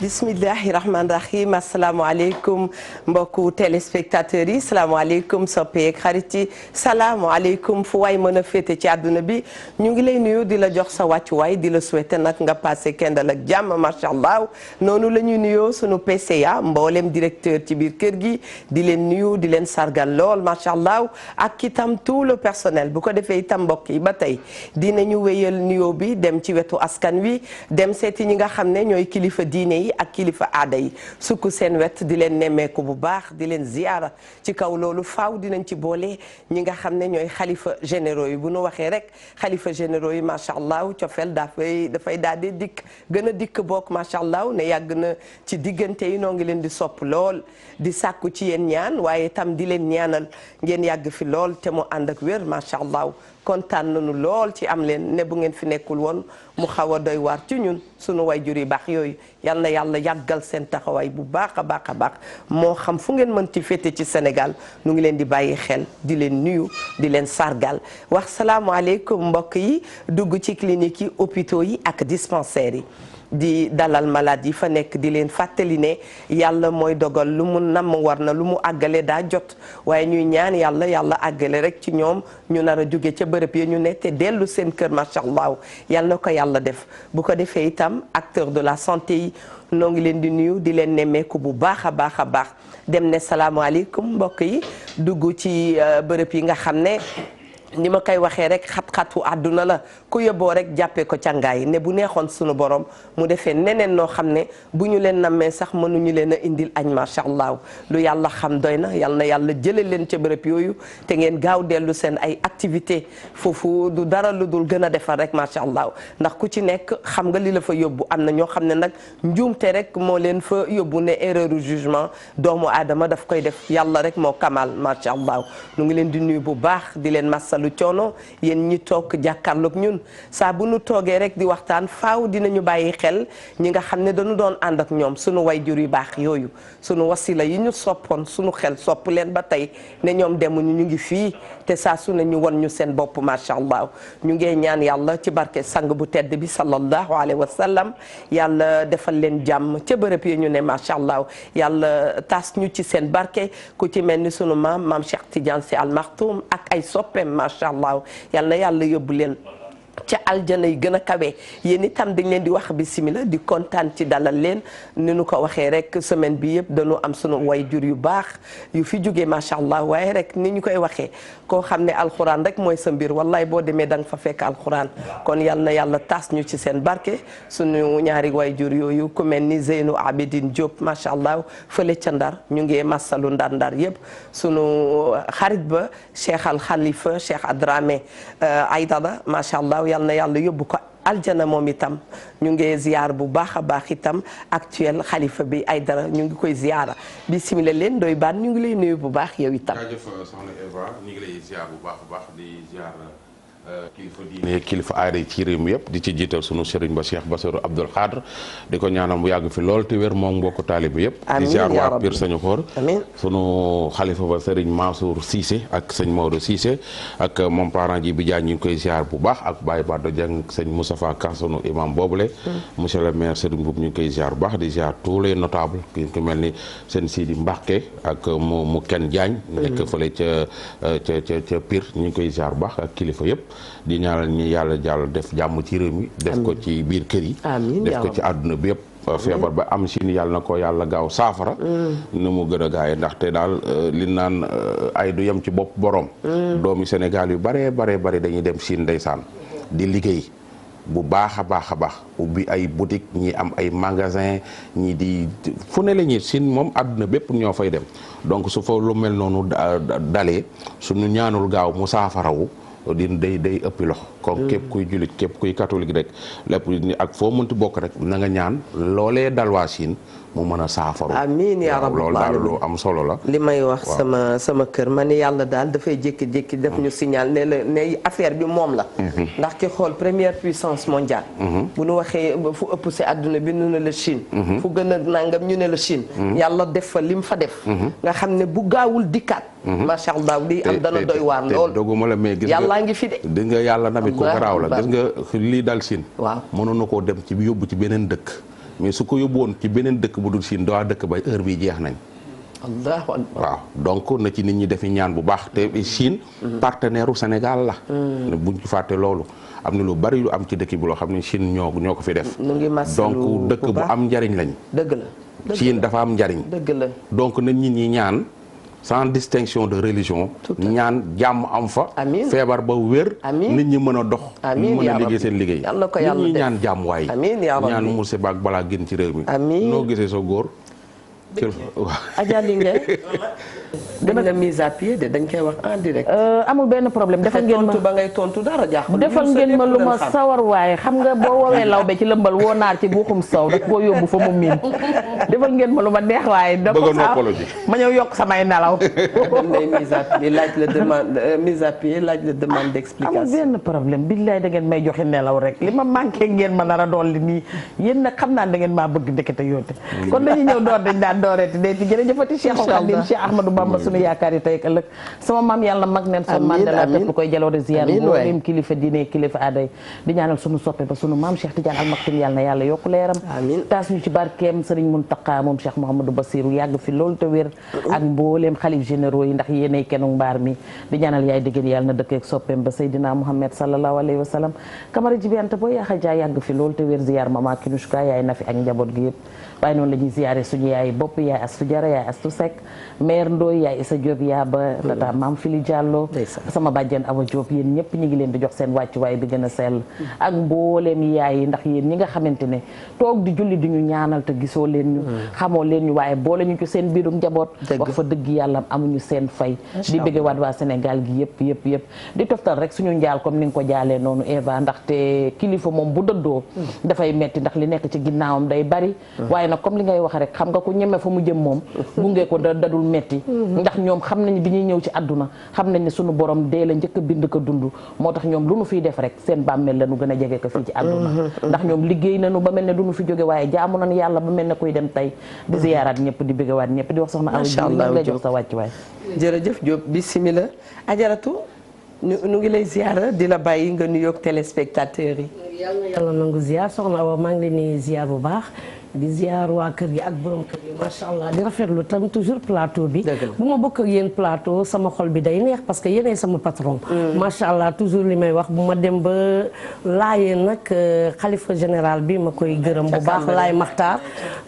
bismillahi rahmaani rahim asalaamaaleykum mbokku téléspectateurs yi salaamaaleykum soppeek xarit yi salaamaaleykum fu waay mën a féete ci àdduna bi ñu ngi lay nuyu di la jox sa wàccuwaay di la souhaiter nag nga passé kendal ak jàmm macha allah noonu la ñuy nuyoo sunu PCA mboolem directeur ci biir kër gi di leen nuyu di leen sargal lool macha allah ak itam tout le personnel bu ko defee itam mbokk yi ba tey dinañu wéyal nuyoo bi dem ci wetu askan wi dem seeti ñi nga xam ne ñooy kilifa diine yi ak kilifa aada yi sukk seen wet di leen nemmeeku bu baax di leen ziyaara ci kaw loolu faaw dinañ ci boole ñi nga xam ne ñooy xalifa généraux yi bu nu waxee rek xalifa généraux yi macha allah cofeel dafay daal di dikk gën a dikk bokk macha allah ne yàgg na ci diggante yi noo ngi leen di sopp lool di sàkku ci yéen ñaan waaye tam di leen ñaanal ngeen yàgg fi lool te mu ànd ak wér macha allah kontaan nañu lool ci am leen ne bu ngeen fi nekkul woon mu xaw a doy waar ci ñun sunu wayjur yi baax yooyu yal na yàlla yàggal seen taxawaay bu baax a baax a baax moo xam fu ngeen mën ci féete ci Sénégal nu ngi leen di bàyyi xel di leen nuyu di leen sargal wax salaamualeykum mbokk yi dugg ci clinique yi hôpitaux yi ak dispensaires yi di dalal malade yi fa nekk di leen fàttali ne yàlla mooy dogal lu mu namm war na lu mu àggale daa jot waaye ñuy ñaan yàlla àggale rek ci ñoom ñu nar a jóge ca bërëb ya ñu ne te dellu seen kër macha allah yàlla na ko yàlla def bu ko defee itam acteur de la santé yi noo ngi leen di nuyu di leen nemmeeku bu baax a baax a baax dem ne salaamaaleykum mbokk yi dugg ci bërëb yi nga xam ne ni ma koy waxee rek xat-xatu àdduna la ku yóbboo rek jàppee ko càngaay ne bu neexoon sunu borom mu defee neneen noo xam ne bu ñu leen nammee sax mënuñu leen a indil añ macha allah lu yàlla xam doy na yàlla jëlee leen ca bërëb yooyu te ngeen gaaw dellu seen ay activité foofu du dara lu dul gën a defar rek macha allah ndax ku ci nekk xam nga li la fa yóbbu am na ñoo xam ne nag njuumte rek moo leen fa yóbbu ne erreur jugement doomu aadama daf koy def yàlla rek moo kamal macha allah nu ngi leen di nuyu bu baax di leen massa lu coono yéen ñi toog jàkkaarloog ñun saa bu nu toogee rek di waxtaan faaw dinañu bàyyi xel ñi nga xam ne dañu doon ànd ak ñoom sunu wayjur yu baax yooyu sunu wasila yi ñu soppoon sunu xel sopp leen ba tey ne ñoom demuñu ñu ngi fii te saa su ne ñu won ñu seen bopp macha allah ñu ngee ñaan yàlla ci barke sang bu tedd bi sallallahu alayhi wa sallam yàlla defal leen jàmm ca bërëb yi ñu ne macha allah yàlla taas ñu ci seen barke ku ci mel ni sunu maam Cheikh Tidiane Sy Al Maktoum ak ay soppeem macha allah yal na yàlla yóbbu leen ca aljana yi gën a kawe yéen itam dañ leen di wax bismillah di kontaan ci dalal leen ni nu ko waxee rek semaine bi yëpp dañu am sunu way jur yu baax yu fi jógee macha allah waaye rek ni ñu koy waxee koo xam ne alxuraan rek mooy sa mbir wallaay boo demee da nga fa fekk alxuraan kon yal na yàlla taas ñu ci seen barke sunu ñaari way jur yooyu ku mel ni Zeynou Abidine Diop macha allah fële ca Ndar ñu ngi masalu ndar yëpp sunu xarit ba Cheikh Al Khalifa Cheikh Adramé Aïdara macha allah yal na yàlla yóbbu ko aljana moom itam ñu ngi ziar bu baax a baax itam actuel xalifa bi Aïdara ñu ngi koy ziara bisimilah leen doy baan ñu ngi lay nuyu bu baax yow itam. jaajëf soxna Eva ñu ngi lay ziar bu baax a baax di ziar kilifa diine kilifa aada yi ci réew mi yëpp di ci jiital sunu sëriñ ba Cheikh Bassirou Abdoul Khadr di ko ñaanal mu yàgg fi lool te wér moom mbokku taalibe yëpp. di ziar waa Pire Sañu Xoor sunu xalifa ba sëriñ Mansour Cissé ak sëñ Maodo Cissé ak moom parent ji bi Diagne ñu ngi koy ziar bu baax ak Baye Bado Dieng sëñ Moustapha Ka sunu imam boobule. monsieur le maire Serigne Boub ñu ngi koy ziar bu baax di ziar tous les notables ki ku mel ni sëñ Sidi Mbacké ak mu Ken Diagne. nekk fële ca Pire ñu ngi koy ziar bu baax ak kilifa yëpp. di ñaanal ñi yàlla def jàmm ci réew mi def ko ci biir kër yi def ko ci àdduna bi yëpp feebar ba am siin yàlla na ko yàlla gaaw saafara nu mu gën a gaaye ndaxte daal li naan ay du yem ci bopp borom doomi Sénégal yu bare dañuy dem siin ndeysaan di liggéey bu baax a baax ubbi ay boutique ñi am ay magasin ñi di fu ne la ñuy siin moom àdduna bépp ñoo fay dem donc su fa lu mel noonu dalee suñu ñaanul gaaw mu saafarawu day ëppi loxo kon képp kuy jullit képp kuy catholique rek lépp ak foo mënti bokk rek na nga ñaan loolee dal waa Siin mu mën a saafaru amiin yaa rabbal loolu daal lu am solo la li may wax sama kër ma ne yàlla daal dafay jékki-jékki def ñu signal ne affaire bi moom la ndax ki xool première puissance mondiale bu nu waxee fu ëpp si àdduna bi nu ne la Chine fu gën a nangam ñu ne la Chine yàlla def fa lim fa def nga xam ne bu gaawul dikkaat macha allah di am dana doy waar lool doguma la mais gis nga yàllaa ngi fi de di nga yàlla namit ko garaaw la gis nga lii dal Chine waaw mënoon na koo dem ci yóbbu ci beneen dëkk mais su ko yóbbuwoon ci beneen dëkk bu dul Chine doo dëkk ba heure bi jeex nañ. waaw donc na ci nit ñi defi ñaan bu baax te Chine partenaire u Sénégal la buñ ci fàtte loolu am na lu bari lu am ci dëkk bi loo xam ne Chine ñoo ko fi def donc dëkk bu am njariñ lañ dëgg la Chine dafa am njariñ dëgg la donc na nit ñi ñaan sans distinction de religion ñaan jàmm am fa feebar ba wér nit ñi mën a dox mën a liggéey seen liggéey nit ñi ñaan jàmm waay ñaan musiba ak balaa gën ci réew mi noo gisee sa góor Adja Linguère dañ la mise à pied de dañ koy wax en direct. amul benn problème defal ngeen ma ba ngay tontu dara jaaxul. defal ngeen ma lu ma sawar waaye xam nga boo woowee lawbe ci lëmbal woo naar ci guuxum sow daf koo yóbbu fa mu miin defal ngeen ma lu ma neex waaye. bëgg a noppalu ji ma ñëw yokk samay nelaw. dañ lay mise à pied laaj la demande mise à pied laaj la demande d'explication. amul benn problème billaay da ngeen may joxe nelaw rek li ma manqué ngeen ma nar a dolli nii yéen nag xam naa da ngeen maa bëgg ndekete yoote kon dañuy ñëw door dañ daan dooreeti deeti jërëjëfati Cheikh Khadim Cheikh Ahmadou Bamba sunu yaakaar yi tey ak ëllëg sama maam yàlla mag neen son Mandela tëpp koy jaloore ziar mboolem kilifa diine kilifa aaday di ñaanal sunu soppe ba sunu maam Cheikh Tidiane Al Maktoum yàlla na yàlla yokku leeram taas ñu ci barkeem Serigne Mountakha moom Cheikh Mouhamadou Bassirou yàgg fi loolu te wér ak mbooleem xalif généraux yi ndax yéenay kenu mbaar mi di ñaanal yaay dëggeen yàlla na dëkk ak soppeem ba Seydina Mouhamed sallallahu alayhi wa sallam Camara Jibiante boo yaaxa jaa yàgg fi loolu te wér ziar mama Kinushka yaay na fi ak njaboot gi yëpp waaye noonu la ñuy ziare suñu yaay bopp yaay Astu Jara yaay Astu Seck maire Ndoye yaay Issa Diop yaa ba tata Maam Fili Diallo sama bàjjen Awa Diop yéen ñëpp ñi ngi leen di jox seen wàccuwaay bi gën a sell ak mbooleem yaay yi ndax yéen ñi nga xamante ne toog di julli di ñu ñaanal te gisoo leen ñu xamoo leen ñu waaye boole ñu ci seen biirum njaboot wax fa dëgg yàlla amuñu seen fay di bëgge waat waa Sénégal gi yëpp di toftal rek suñu njaal comme ni nga ko jaalee noonu Eva ndaxte kilifa moom bu dëddoo dafay metti ndax li nekk ci ginnaawam day bari waaye nag comme li ngay wax rek xam nga ku ñeme fa mu jëm moom gunge ko dadul metti ndax ñoom xam nañ bi ñuy ñëw ci àdduna xam nañ ne sunu borom dee la njëkk a bind ko dund moo tax ñoom lu nu fiy def rek seen bàmmeel la nu gën a jege ko fii ci àdduna ndax ñoom liggéey nañu ba mel ne du nu fi jóge waaye jaamu nañu yàlla ba mel ne kuy dem tey di ziyaaraat ñëpp di bëggewaat ñëpp di wax soxna Awa Diop ñu lay jox sa wàcc waay jërëjëf Diop bismillah ajaratu nu ngi lay ziyaara di la bàyyi nga nuyoog téléspectateurs yi yàlla nangu ziar soxna Awa maa ngi leen di ziar bu baax di ziar waa kër gi ak borom kër gi macha allah di rafetlu tam toujours plateau bi bu ma bokk ak yéen plateau sama xol bi day neex parce que yéenay sama patron macha allah toujours li may wax bu ma dem ba laayeen nag xalifa général bi ma koy gërëm bu baax laay maxtaar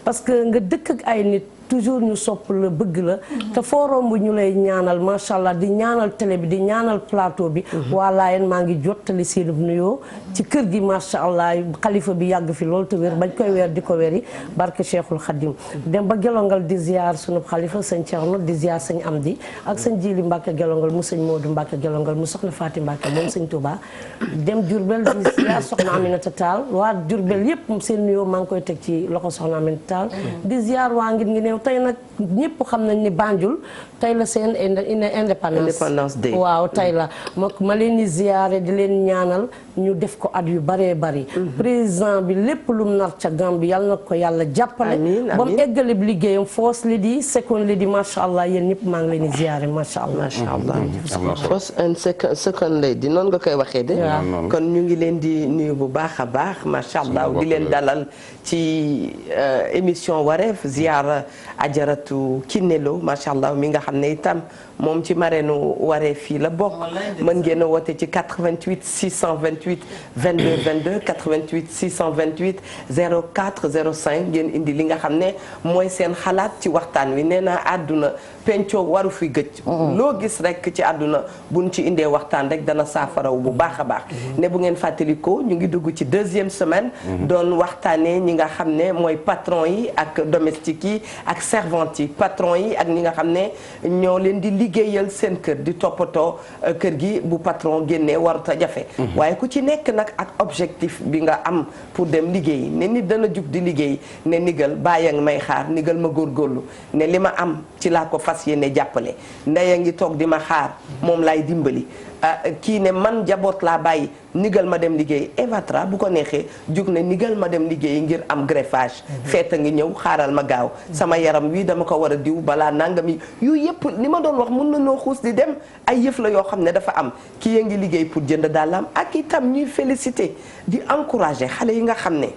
parce que nga dëkk ak ay nit toujours ñu sopp la bëgg la te foo romb ñu lay ñaanal macha allah di ñaanal télé bi di ñaanal plateau bi waa Laayeen maa ngi jottali seen nuyoo ci kër gi macha allah xalifa bi yàgg fi loolu te wér bañ koy weer di ko wéri barke Cheikhul Khadim dem ba gelongal di ziar sunu xalifa sëñ Thierno di ziar sëñ Amdi ak sëñ Jili Mbacke gelongal mu sëñ Modou Mbacke gelongal mu soxna Faati Mbacke moom sëñ Touba dem Diourbel di ziar soxna Aminata Tall waa Diourbel yëpp seen nuyoo maa ngi koy teg ci loxo soxna Aminata Tall di ziar waa ngir ngi neew tey nag ñëpp xam nañ ni Banjul tey la seen indépendance day waaw tey la ma leen di ziare di leen ñaanal ñu def ko at yu bëree bëri président bi lépp lu mu nar ca Gambie yàlla na ko yàlla jàppale ba mu eggale bi liggéeyam first lady second lady macha allah yéen ñëpp maa ngi leen di ziare macha allah first and second lady noonu nga koy waxee de kon ñu ngi leen di nuyu bu baax a baax macha allah di leen dalal ci émission wareef ziara ajaratu Kinelo macha allah mi nga xam ne itam moom ci mareenu waree fii la bokk mën ngeen a woote ci 88 628 22 22 88 628 04 05 ngeen indi li nga xam ne mooy seen xalaat ci waxtaan wi nee naa àdduna pencoo waru fi gëj loo gis rek ci àdduna buñ ci indee waxtaan rek dana saafaraw bu baax a baax ne bu ngeen fàttalikoo ñu ngi dugg ci deuxième semaine doon waxtaanee ñi nga xam ne mooy patron yi ak domestique yi ak servante yi patron yi ak ñi nga xam ne ñoo leen di liggéeyal seen kër di toppatoo kër gi bu patron génnee warut a jafe waaye ku ci nekk nag ak objectif bi nga am pour dem liggéey ne nit dana jug di liggéey ne nigal bàyyi nga may xaar nigal ma góorgóorlu ne li ma am ci laa ko fas yéene jàppale ndey a ngi toog di ma xaar moom laay dimbali kii ne man jaboot laa bàyyi nigal ma dem liggéey Evatra bu ko neexee jug ne nigal ma dem liggéey ngir am greffage feeta ngi ñëw xaaral ma gaaw sama yaram wi dama ko war a diw balaa nangami yu yëpp li ma doon wax mun na noo xuus di dem ay yëf la yoo xam ne dafa am kii ya ngi liggéey pour jënd dàllam ak itam ñuy félicité di encourager xale yi nga xam ne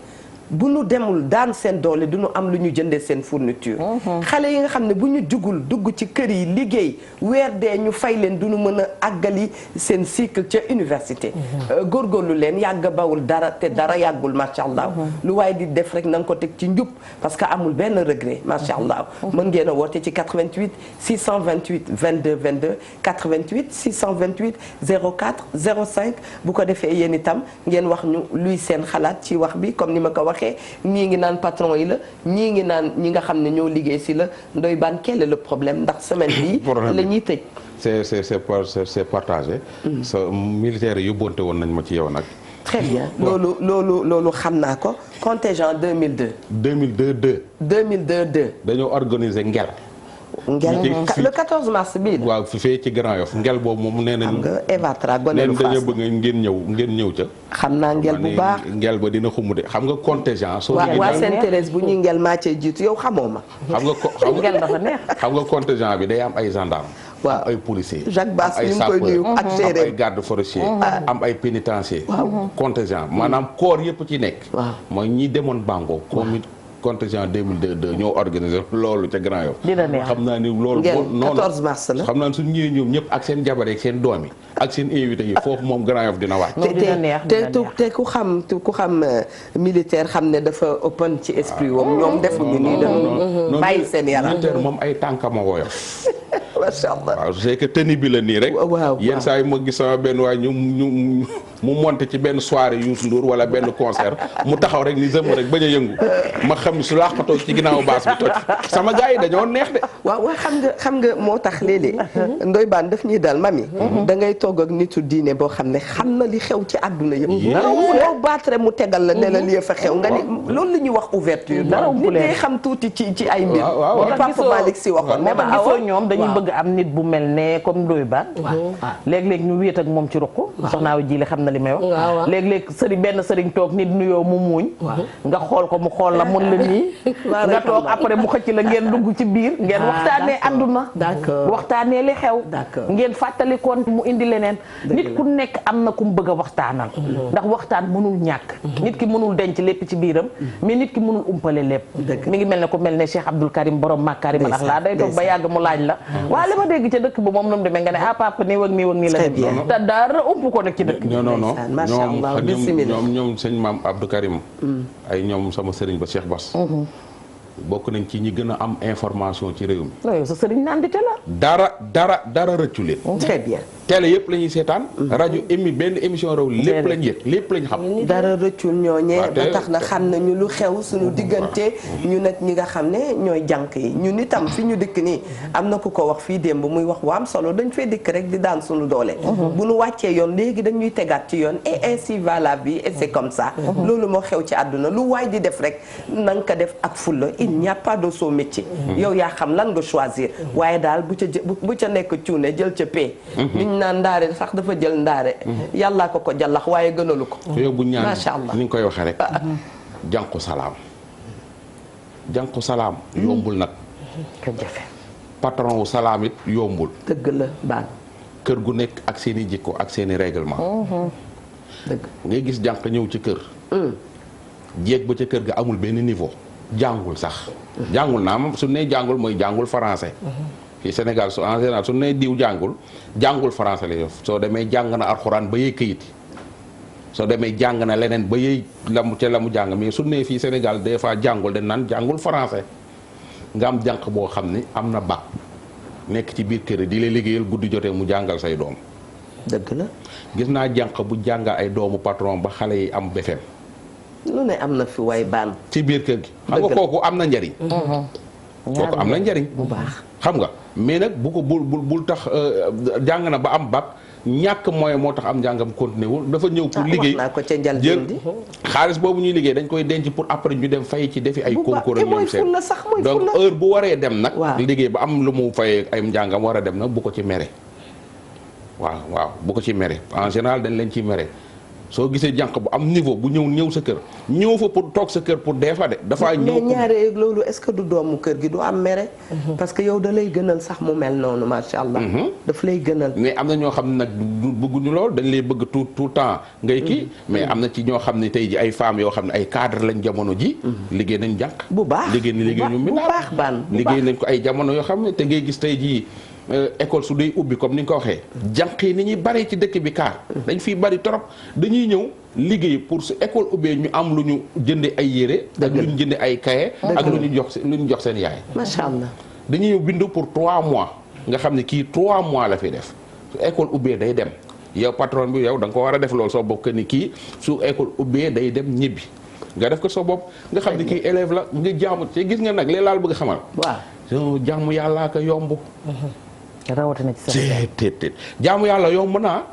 bu ñu demul daan seen doole du ñu am lu ñu jëndee seen fourniture. xale yi nga xam ne bu ñu jugul dugg ci kër yi liggéey weer dee ñu fay leen du ñu mën a àggali seen cycle ca université. góorgóorlu leen yàgg bawul dara te dara yàggul macha allah. lu waaye di def rek na nga ko teg ci njub parce que amul benn regret macha allah. mën ngeen a woote ci 88 628 22 22 88 628 04 05 bu ko defee yéen itam ngeen wax ñu luy seen xalaat ci wax bi comme ni ma ko waxee ñii ngi naan patron yi la ñii ngi naan ñi nga xam ne ñoo liggéey si la Ndoye Bane quel est le problème ndax semaine bii la ñuy tëj. c'est partagé. sa militaire yi yóbbante woon nañ ma ci yow nag. très bien loolu xam naa ko contingent 2002. 2002 dañoo organiser ngel. le 14 mars bii. waaw fee ci Grand Yoff ngel boobu moom nee nañ. xam nga Eva Tra gone lu dañoo bëgg ngeen ñëw ca. xam naa ngel bu baax ngel ba dina xumb de xam nga contingent. soo waa Sainte Thérèse bu ñuy ngel maa cee jiitu yow xamoo ma. ngel dafa neex. xam nga contingent bi day am ay gendarme. waaw am ay policier Jacques Bass ñu ngi koy nuyu ak am ay garde forestier am ay pénitencier contingent maanaam corps yëpp ci nekk. mooy ñi demoon Bango comme contingent 2002 ñoo organisé loolu ca Grand Yoff. dina neex xam naa ni loolu. noonu 14 mars la. xam naa suñu ñëwee ñoom ñëpp ak seen jabar ak seen doom yi ak seen invité yi foofu moom Grand Yoff dina wàcc. te ku xam militaire xam ne dafa open ci esprit wam ñoom defuñu nii dañu bàyyi seen yaram. militaire moom ay tànkama woyof. macha allah waaw c'est que tenue bi la nii rek. waaw yenn saa yi ma gis sama benn waay mu monté ci benn soirée Youssou Ndour wala benn concert mu taxaw rek ni zëm rek bañ a yëngu ma xam ni su laaxatoo ci ginnaaw baas bi toj sama gars yi dañoo neex de. waaw xam nga moo tax léeg-léeg Ndoye Bane daf ñuy dal mami. da ngay togg ak nitu diine boo xam ne xam na li xew ci àdduna yëpp. foo baatre mu tegal la ne la li fa xew nga ni loolu la ñuy wax ouverture. nit day xam tuuti ci ay mbir. waaw Papa Malick Sy waxoon ne ma gisoo ñoom dañuy bëgg am nit bu mel ne comme Ndoye Bane. léeg-léeg ñu wéet ak moom ci ruq. soxnaa ji xam na li may wax. léeg-léeg benn sëriñ toog nit nuyoo mu muuñ. nga xool ko mu xool la mun la nii. nga toog après mu xëcc la ngeen dugg ci biir. ngeen waxtaanee àdduna. waxtaanee li xew. ngeen fàttali koon mu indi leneen. nit ku nekk am na ku mu bëgg a waxtaanal. ndax waxtaan mënul ñàkk. nit ki mënul denc lépp ci biiram. mais nit ki mënul umpale lépp. mi ngi mel ne ku mel ne Cheikh Abdoul Karim borom Makarim ndax laa day toog ba yàgg mu laaj la. waaye li ma dégg ca dëkk ba moom nu mu demee nga ne papa nii ak nii la dem. te dara ump ko nag ci dëkk. ñoom sëñ maam Abdou Karim ay ñoom sama sëriñ ba Cheikh Bass bokk nañ ci ñi gën a am information ci réew mi. yow sa sëriñ naan di la. dara rëccu leen. très bien. télé yëpp la ñuy seetaan. rajo benn émission raw lépp lañ yëg lépp lañ xam. dara rëccul ñooñee ba tax na xam nañu lu xew suñu diggante ñu nag ñi nga xam ne ñooy jànk yi ñun itam fi ñu dëkk nii am na ku ko wax fii démb muy wax waam solo dañ fay dëkk rek di daan suñu doole. bu nu wàccee yoon léegi dañuy tegaat ci yoon et ainsi va la vie et c'est comme ça. loolu moo xew ci àdduna lu waay di def rek na nga ko def ak fulla il n'y a pas de sot métier. yow yaa xam lan nga choisir waaye daal bu ca nekk cuune jël ca pay. naan ndaare sax dafa jël ndaare yàllaa ko jàllax waaye gënalu ko yow bu ñaan macha allah ni nga koy waxee rek jànku salaam yombul nag ka jafe patron wu salaam it yombul dëgg la baan kër gu nekk ak seen i jikko ak seen i règlement dëgg ngay gis jànq ñëw ci kër jéeg ba ca kër ga amul benn niveau jàngul sax jàngul naa ma su ne jàngul mooy jàngul français fii Sénégal su en général su ne diw jàngul français la yof soo demee jàng na alxuraan ba yëy këyit soo demee jàng na leneen ba yëy la mu jàng mais su ne fii Sénégal des fois jàngul dañ naan jàngul français nga am jànq boo xam ni am na bac nekk ci biir kër di la liggéeyal guddi jotee mu jàngal say doom dëgg la gis naa jànq bu jàngal ay doomu patron ba xale yi am BFEM lu ne am na fi way baan ci biir kër gi xam nga kooku am na njariñ kooku am na njariñ bu baax xam nga mais nag bu ko bul tax jàng na ba am bac ñàkk moyen moo tax am njàngam continué wul dafa ñëw pour liggéey jël xaalis boobu ñuy liggéey dañ koy denc pour après ñu dem fay ci defi ay concours ak ñoom seen donc heure bu waree dem nag liggéey ba am lu mu fayee ay njàngam war a dem nag bu ko ci mere waaw bu ko ci mere en général dañ leen ci mere soo gisee jànq bu am niveau bu ñëw sa kër ñëw fa pour toog sa kër pour dee fa de dafaa ñëw mais ñaare loolu est-ce que du doomu kër gi du am mere parce que yow da lay gënal sax mu mel noonu macha allah daf lay gënal mais am na ñoo xam ne nag du bëgguñu lool dañ lay bëgg tout temps ngay kii mais am na ci ñoo xam ne tey ji ay femmes yoo xam ne ay cadre lañ jamono ji liggéey nañ jànq bu baax liggéey ñu bu baax baan liggéey nañ ko ay jamono yoo xam ne te ngay gis tey jii école su day ubbi comme ni nga ko waxee jànq yi ni ñuy bari ci dëkk bi kaar dañ fiy bari trop dañuy ñëw liggéey pour su école ubbee ñu am lu ñu jënde ay yére ak lu ñu jënde ay cahier ak lu ñu jox seen yaay macha allah dañuy ñëw bindu pour 3 mois nga xam ne kii 3 mois la fi def su école ubbee day dem yow patron bi yow da nga ko war a def loolu soo bopp que ni kii su école ubbee day dem ñibbi nga def ko sa bopp nga xam ne kii élève la nga jaamu te gis nga nag lee laal bëgg xamal waaw jaamu yàllaa ko yomb rawatina ci Sénégal te jaamu yàlla yomb naa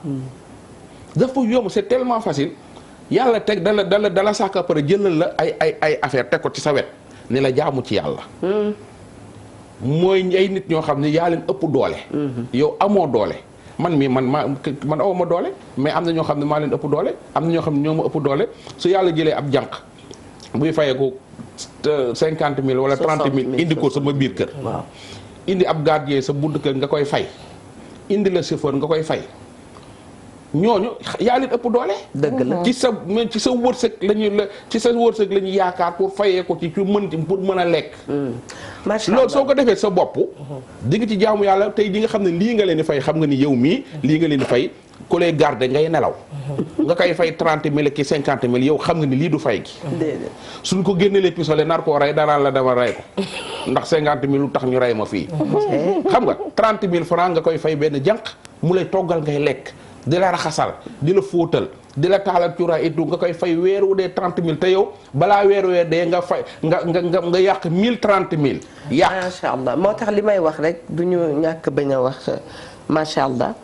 dafa yomb c'est tellement facile yàlla teg dala sàkk pare jëlal la ay affaire teg ko ci sa wet ni la jaamu ci yàlla mooy ay nit ñoo xam ne yaa leen ëpp doole yow amoo doole man awma doole mais am na ñoo xam ne maa leen ëpp doole am na ñoo xam ne ñoo ma ëpp doole su yàlla jëlee ab jànq buy fayeeku 50 000 wala 30 000 indi ko sama biir kër indi ab gardien sa bunt kër nga koy fay indi la chauffeur nga koy fay ñooñu yaa leen ëpp doole. dëgg la ci sa wërsëg la ñuy yaakaar pour fayee ko ci pour mën a lekk. macha allah loolu soo ko defee sa bopp. di nga ci jaamu yàlla tey di nga xam ne lii nga leen di fay xam nga ni yow mii lii nga leen di fay ku lay garder ngay nelaw. nga koy fay 30 000 ki 50 000 yow xam nga ni lii du fay gi. déedéet suñ ko génnelee pistolet nar koo rey danaan la dama rey ko ndax 50 000 lu tax ñu rey ma fii. xam nga 30 000 francs nga koy fay benn jànq mu lay toggal ngay lekk. di la raxasal di la fóotal di la taalal cuuraay it nga koy fay weer wu dee 30 000 te yow balaa weer wee dee nga fay nga yàq 30 000. yàq macha allah moo tax li may wax rek du ñu ñàkk bañ a wax macha allah.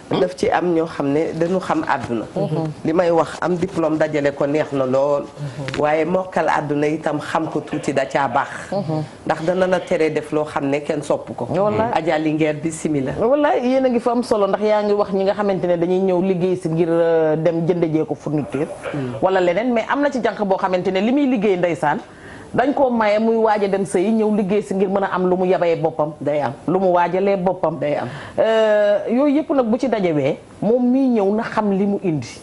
daf ci am ñoo xam ne dañu xam àdduna. li may wax am diplôme dajale ko neex na lool. waaye mokkal àdduna itam xam ko tuuti da caa baax. ndax dana la tere def loo xam ne kenn sopp ko. wallaay Adja Linguère bismillah. wallaay yéen a ngi fa am solo ndax yaa ngi wax ñi nga xamante ne dañuy ñëw liggéey si ngir dem jëndajee ko fourniture. wala leneen mais am na ci jànq boo xamante ne li muy liggéey ndeysaan. dañ koo maye muy waaj a dem sëy ñëw liggéey si ngir mën a am lu mu yabayee boppam. day am lu mu waajalee boppam. day am yooyu yëpp nag bu ci dajewee moom mii ñëw na xam li mu indi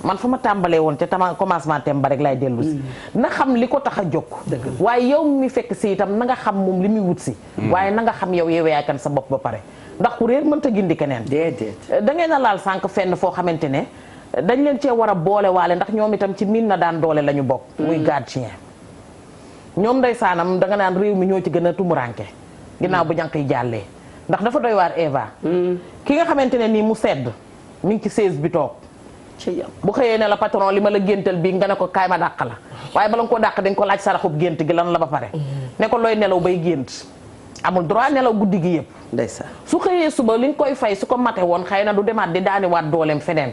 man fa ma tàmbalee woon te commencement thème ba rek laay dellu si. na xam li ko tax a jóg. waaye yow mi fekk si itam na nga xam moom li muy wut si. waaye na nga xam yow yaay kan sa bopp ba pare ndax ku réer mënta gindi keneen. déedéet da ngeen a laal sànq fenn foo xamante ne dañ leen cee war a boole waale ndax ñoom itam ci miin na daan doole la ñu bokk. muy gardien. ñoom ndeysaanam danga naan réew mi ñoo ci gën a tumuranke ginnaaw bu jànq yi jàllee ndax dafa doy waar Eva. ki nga xamante ne nii mu sedd mi ngi ci 16 bi toog bu xëyee ne la patron li ma la géntal bii nga ne ko kaay ma dàq la waaye bala nga ko dàq dañ ko laaj saraxub gént gi lan la ba pare ne ko looy nelaw bay gént amul droit nelaw guddi gi yëpp ndeysaan su xëyee suba liñ koy fay su ko mate woon xëy na du demaat di daaniwaat dooleem feneen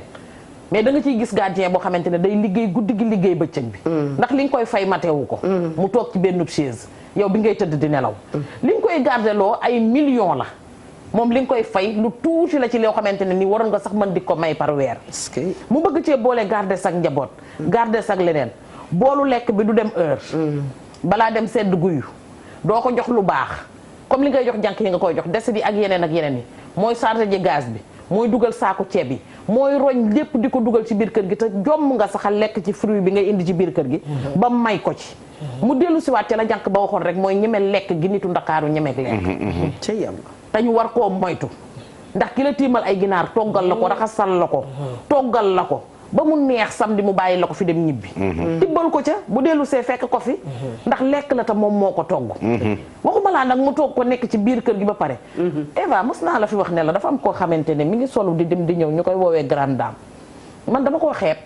mais da nga ciy gis gardien boo xamante ne day liggéey guddi gi liggéey bëccëg bi ndax li nga koy fay matewu ko mu toog ci benn chaise yow bi ngay tëdd di nelaw li nga koy gardeloo ay millions la moom li nga koy fay lu tuuti la ci loo xamante ne ni waroon nga sax mën di ko may par weer mu bëgg cee boole garder sak njaboot garder sak leneen boolu lekk bi du dem heure balaa dem sedd guyu doo ko jox lu baax comme li ngay jox jànk yi nga koy jox des bi ak yeneen yi mooy chargé ji gaz bi mooy dugal saako ceeb yi mooy roñ lépp di ko dugal ci biir kër gi te jomm nga sax a lekk ci fruit bi ngay indi ci biir kër gi ba may ko ci mu dellu siwaat ca la jànk ba waxoon rek mooy ñeme lekk gi nitu ndakaaru ñemeek lekk ca yàlla te ñu war koo moytu ndax ki la tiimal ay ginaar toggal la ko raxasal la ko toggal la ko ba mu neex samedi mu bàyyi la ko fi dem ñibbi tibbal ko ca bu dellu see fekk ko fi ndax lekk la te moom moo ko togg waxuma laa nag mu toog ko nekk ci biir kër gi ba pare Eva mos naa la fi wax ne la dafa am koo xamante ne mi ngi solu di dem di ñëw ñu koy woowee grande dame man dama koo xeeb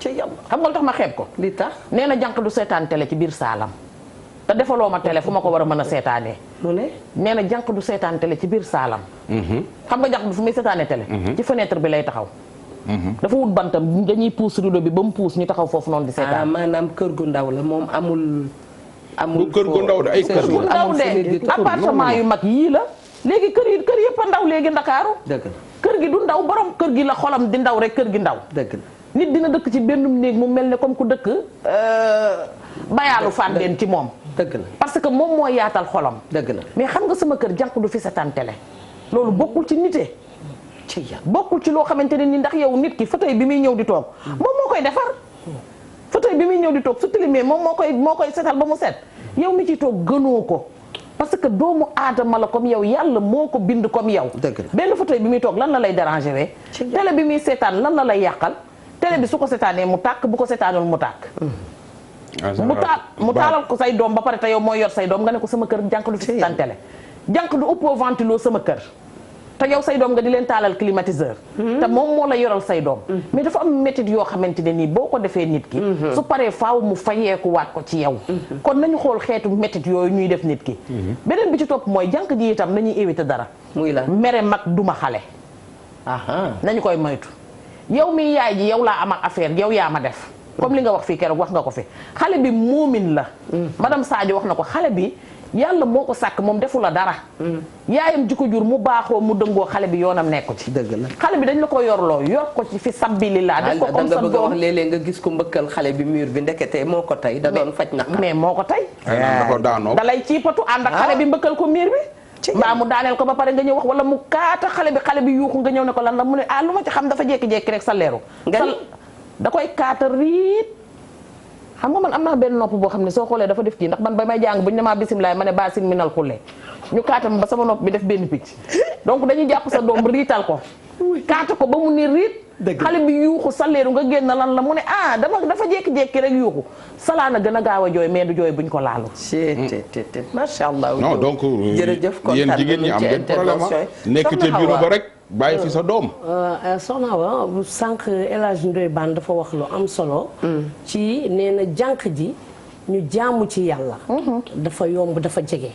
ca yàlla xam nga lu tax ma xeeb ko li tax nee na jànq du seetaan télé ci biir saalam te defaloo ma télé fu ma ko war a mën a seetaanee mu ne nee na jànq du seetaan télé ci biir saalam xam nga jànq bi fu muy seetaanee télé ci fenêtre bi lay taxaw dafa wut bantam dañuy puus rideau bi ba mu puus ñu taxaw foofu noonu di seetaan maanaam kër gu ndaw la moom amul kër gu ndaw de ay kër gu ndaw de appartement yu mag yii la léegi kër yëpp a ndaw léegi Ndakaaru dëgg kër gi du ndaw borom kër gi la xolam di ndaw rek kër gi ndaw dëgg nit dina dëkk ci benn néeg mu mel ne comme ku dëkk bayaalu fàndeen ci moom. dëgg la parce que moom moo yaatal xolam. dëgg la mais xam nga sama kër jànq du fi seetaan télé loolu bokkul ci nite. ci yàlla bokkul ci loo xamante ne ni ndax yow nit ki fauteuil bi muy ñëw di toog moom moo koy defar. fauteuil bi muy ñëw di toog su tilimee moom moo koy setal ba mu set yow mi ci toog gënoo ko. parce que doomu aadama la comme yow yàlla moo ko bind comme yow. benn fauteuil bi muy toog lan la lay déranger wee. télé bi muy seetaan lan la lay yàqal. télé bi su ko seetaanee mu tàkk bu ko seetaanul mu tàkk. mu taalal ko say doom ba pare te yow mooy yor say doom nga ne ko sama kër jànq du fi seetaan télé. jànq du ëppoo ventilo sama kër. te yow say doom nga di leen taalal climatiseur. te moom moo la yoral say doom. mais dafa am méthode yoo xamante ne nii boo ko defee nit ki. su paree faaw mu fayeeku waat ko ci yow. kon nañu xool xeetu méthode yooyu ñuy def nit ki. beneen bi ci topp mooy jànq ji itam nañuy éviter dara. muy la mere mag duma xale. nañu koy moytu. yow mi yaay ji yow laa am ak affaire yow yaa ma def. comme li nga wax fii keroog wax nga ko fi xale bi moomin la. madame Sadio wax na ko xale bi. yàlla moo ko sàkk moom defu la dara. yaayam ji ko jur mu baaxoo mu dëngoo xale bi yoonam nekku ci. dëgg la xale bi dañ la ko yorloo yor ko ci fi sabilillah. def ko comme sa doom da nga bëgg a wax léeg-léeg nga gis ko mbëkkal xale bi mur bi ndekete moo ko tey da doon faj naq. mais moo ko tey. da lay ciipatu ànd ak xale bi mbëkkal ko mur bi. mbaa mu daaneel ko ba pare nga ñëw wax wala mu kaata xale bi yuuxu nga ñëw ne ko lan la mu ne lu ma ci xam dafa jékki-jékki rek sa leeru. da koy kaata riit. xam nga man am naa benn nopp boo xam ne soo xoolee dafa def kii ndax man ba may jàng bu ñu ne maa bisimilah ma ne baasin minal xulle ñu kaatam ba sama nopp bi def benn picc donc dañuy jàpp sa doom riital ko kaata ko ba mu ni riit xale bi yuuxu saleeru nga génn lan la mu ne dafa jékki-jékki rek yuuxu salaana gën a gaaw a jooy mais du jooy buñ ko laalu macha allah non donc jërëjëf yéen jigéen ñi am ngeen problème nekk ci bureau ba rek bàyyi fi sa doom. soxna wa sànq El Hadj Ndoye Bane dafa wax lu am solo. ci nee na jànq ji ñu jaamu ci yàlla. dafa yomb dafa jege.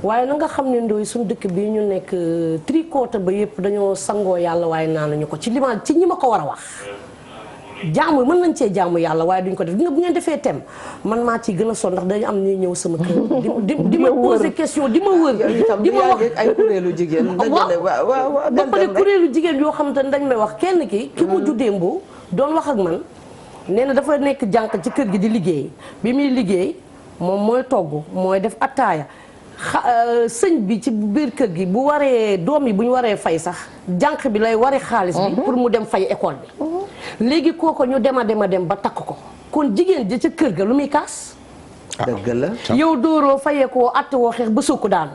waaye na nga xam ne Ndoye suñu dëkk bii ñu nekk tricoté ba yëpp dañoo sangoo yàlla waaye naanuñu ko ci ci ñi ma ko war a wax. jaamu mën nañ cee jaamu yàlla waaye duñ ko def bu ngeen defee thème man maa ciy gën a sonn ndax dañu am ñuy ñëw sama kër di ma poser question di ma wër di ma wax ay kuréelu jigéen ba pare kuréelu jigéen yoo xam te ne dañ may wax kenn ki mujju démb doon wax ak man nee na dafa nekk jànq ci kër gi di liggéey bi muy liggéey moom mooy togg mooy def attaaya sëñ bi ci biir kër gi bu waree doom yi bu ñu waree fay sax jànq bi lay wari xaalis bi pour mu dem fay école bi léegi kooko ñu dem ba takk ko kon jigéen ji ca kër ga lu muy kaas. dëgg la yow dóoroo fayee koo àtte woo xeex ba sukk daanu.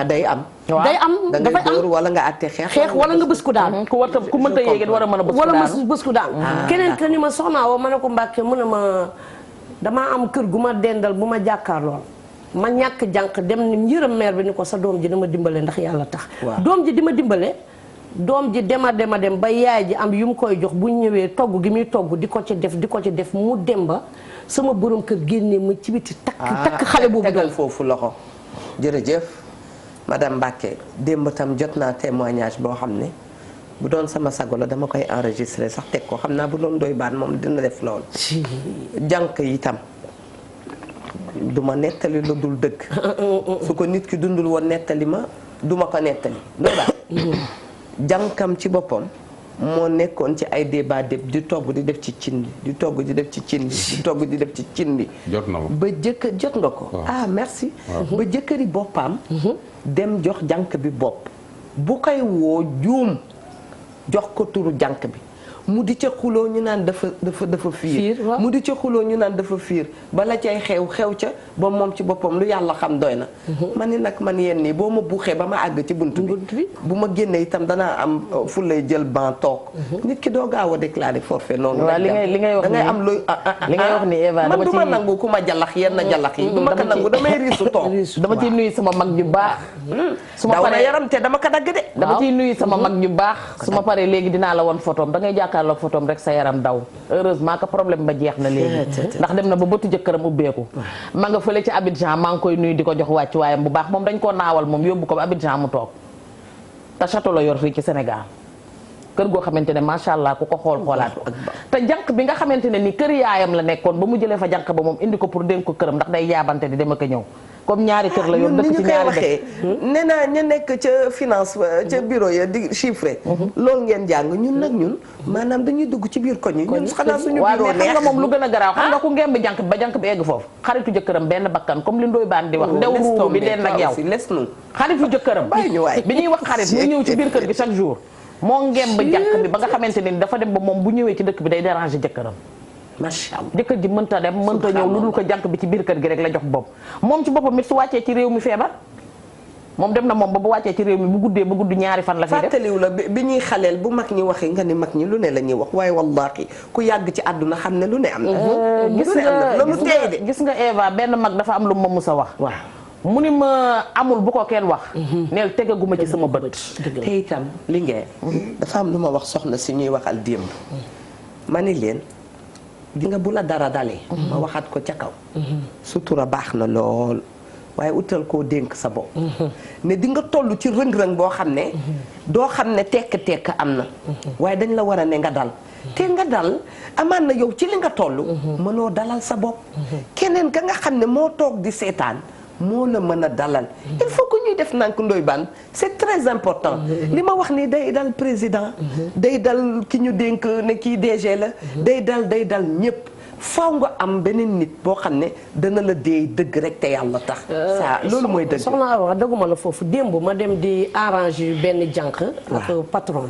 day am. day am dafay am wala nga àtte xeex wala nga bës ku daanu. ku mënta yéegee war a mën a bës ku daanu wala bës ku daanu. keneen ka ni ma soxnaa woo ma ne ko Mbàkke mu ne ma damaa am kër gu ma dendal bu ma jàkkaarlool ma ñàkk jànq dem ni yërëm mère bi ni ko sa doom ji dama dimbale ndax yàlla tax. doom ji di ma dimbale. doom ji dem ba yaay ji am yu mu koy jox bu ñëwee togg gi muy togg di ko ci def mu dem ba sama borom kër génnee mu ci biti takk xale boobu tegal foofu loxo. jërëjëf madame Mbacke démb tam jot naa témoignage boo xam ne bu doon sama sago la dama koy enregistré sax teg ko xam naa bu doon Ndoye Bane moom dina def loolu. jànk yi tam du ma nettali lu dul dëgg. su ko nit ki dundul woon nettali ma du ma ko nettali Ndoye Bane jànkam ci boppam moo nekkoon ci ay débat di togg di def ci cin di togg di def ci cin di togg di def ci cin bi jot na ba jëkkër jot nga ko merci ba jëkkëri boppam dem jox jànk bi bopp bu koy woo juum jox ko turu jànk bi mu di ca xuloo ñu naan dafa fiir mu di ca xuloo ñu naan dafa fiir bala cay xew ca ba moom ci boppam lu yàlla xam doy na ma ni nag man yenn nii boo ma buuxee ba ma àgg ci bunt bi bu ma génnee itam danaa am fu lay jël ban toog nit ki doo gaaw a déclarer forfait noonu li ngay wax dangay am luy li ngay wax ni Eva man du ma nangu ku ma jalax yenn jalax yi du ma ko nangu damay riisu toog dama ciy nuyu sama mag ju baax su ma paree yaram te dama ko dagg de dama ciy nuyu sama mag ju baax su ma paree léegi dinaa la won photom da ngay jàkkaarloog photom rek sa yaram daw heureusement que problème ba jeex na léegi ndax dem na ba bëtu jëkkëram ubbeeku ma nga fële ci Abidjan maa ngi koy nuyu di ko jox wàcc waayam bu baax moom dañ koo naawal moom yóbbu ko ba Abidjan mu toog te château la yor fii ci Sénégal kër goo xamante ne macha allah ku ko xoolaat ko te jànq bi nga xamante ne ni kër yaayam la nekkoon ba mu jëlee fa jànq ba moom indi ko pour dénk ko këram ndax day yaabante di dem ak a ñëw comme ñaari kër la yoon dëkk ci ñaari dëkk nee naa ñu nekk ca finance ca bureau ya di chiffré loolu ngeen jàng ñun nag ñun maanaam dañuy dugg ci biir koñ yi ñun xanaa suñu bureau neex xam nga moom lu gën a garaaw xam nga ku ngemb jànk ba jànk bi egg foofu xaritu jëkkëram benn bakkan comme li Ndoye Bane di wax ndew ruuru bi den nag yow xaritu jëkkëram bi ñuy wax xarit mu ñëw ci biir kër gi chaque jour moo ngemb jànk bi ba nga xamante ni dafa dem ba moom bu ñëwee ci dëkk bi day déranger jëkkëram macha allah jëkkër ji mënta dem mënta ñëw lu dul ko jànk bi ci biir kër gi rek la jox bopp moom ci boppam it su wàccee ci réew mi feebar moom dem na moom ba bu wàccee ci réew mi bu guddee ba gudd ñaari fan la fi def fàttaliw la bi ñuy xaleel bu mag ñi waxee nga ni mag ñi lu ne la ñuy wax waaye wallahi ku yàgg ci àdduna xam ne lu ne am na loolu tey de gis nga Eva benn mag dafa am lu ma mus a wax waaw mu ni ma amul bu ko kenn wax neel tegaguma ci sama bët te itam li ngeen dafa am lu ma wax soxna si ñuy waxal démb ma ni leen di nga bu la dara dalee ma waxaat ko ca kaw sutura baax na lool waaye utal koo dénk sa bopp ne di nga toll ci rëng-rëng boo xam ne doo xam ne tekk-tekk am na waaye dañ la war a ne nga dal te nga dal amaan na yow ci li nga toll mënoo dalal sa bopp keneen ka nga xam ne moo toog di seetaan moo la mën a dalal il faut que ñuy def nank Ndoye Bane c'est très important li ma wax ni day dal président day dal ki ñu dénk ne kii DG la day dal ñépp faaw nga am beneen nit boo xam ne dana la dee dëgg rek te yàlla tax ça loolu mooy dëgg soxna Awa dëgguma la foofu démb ma dem di arranger benn jànq ak patron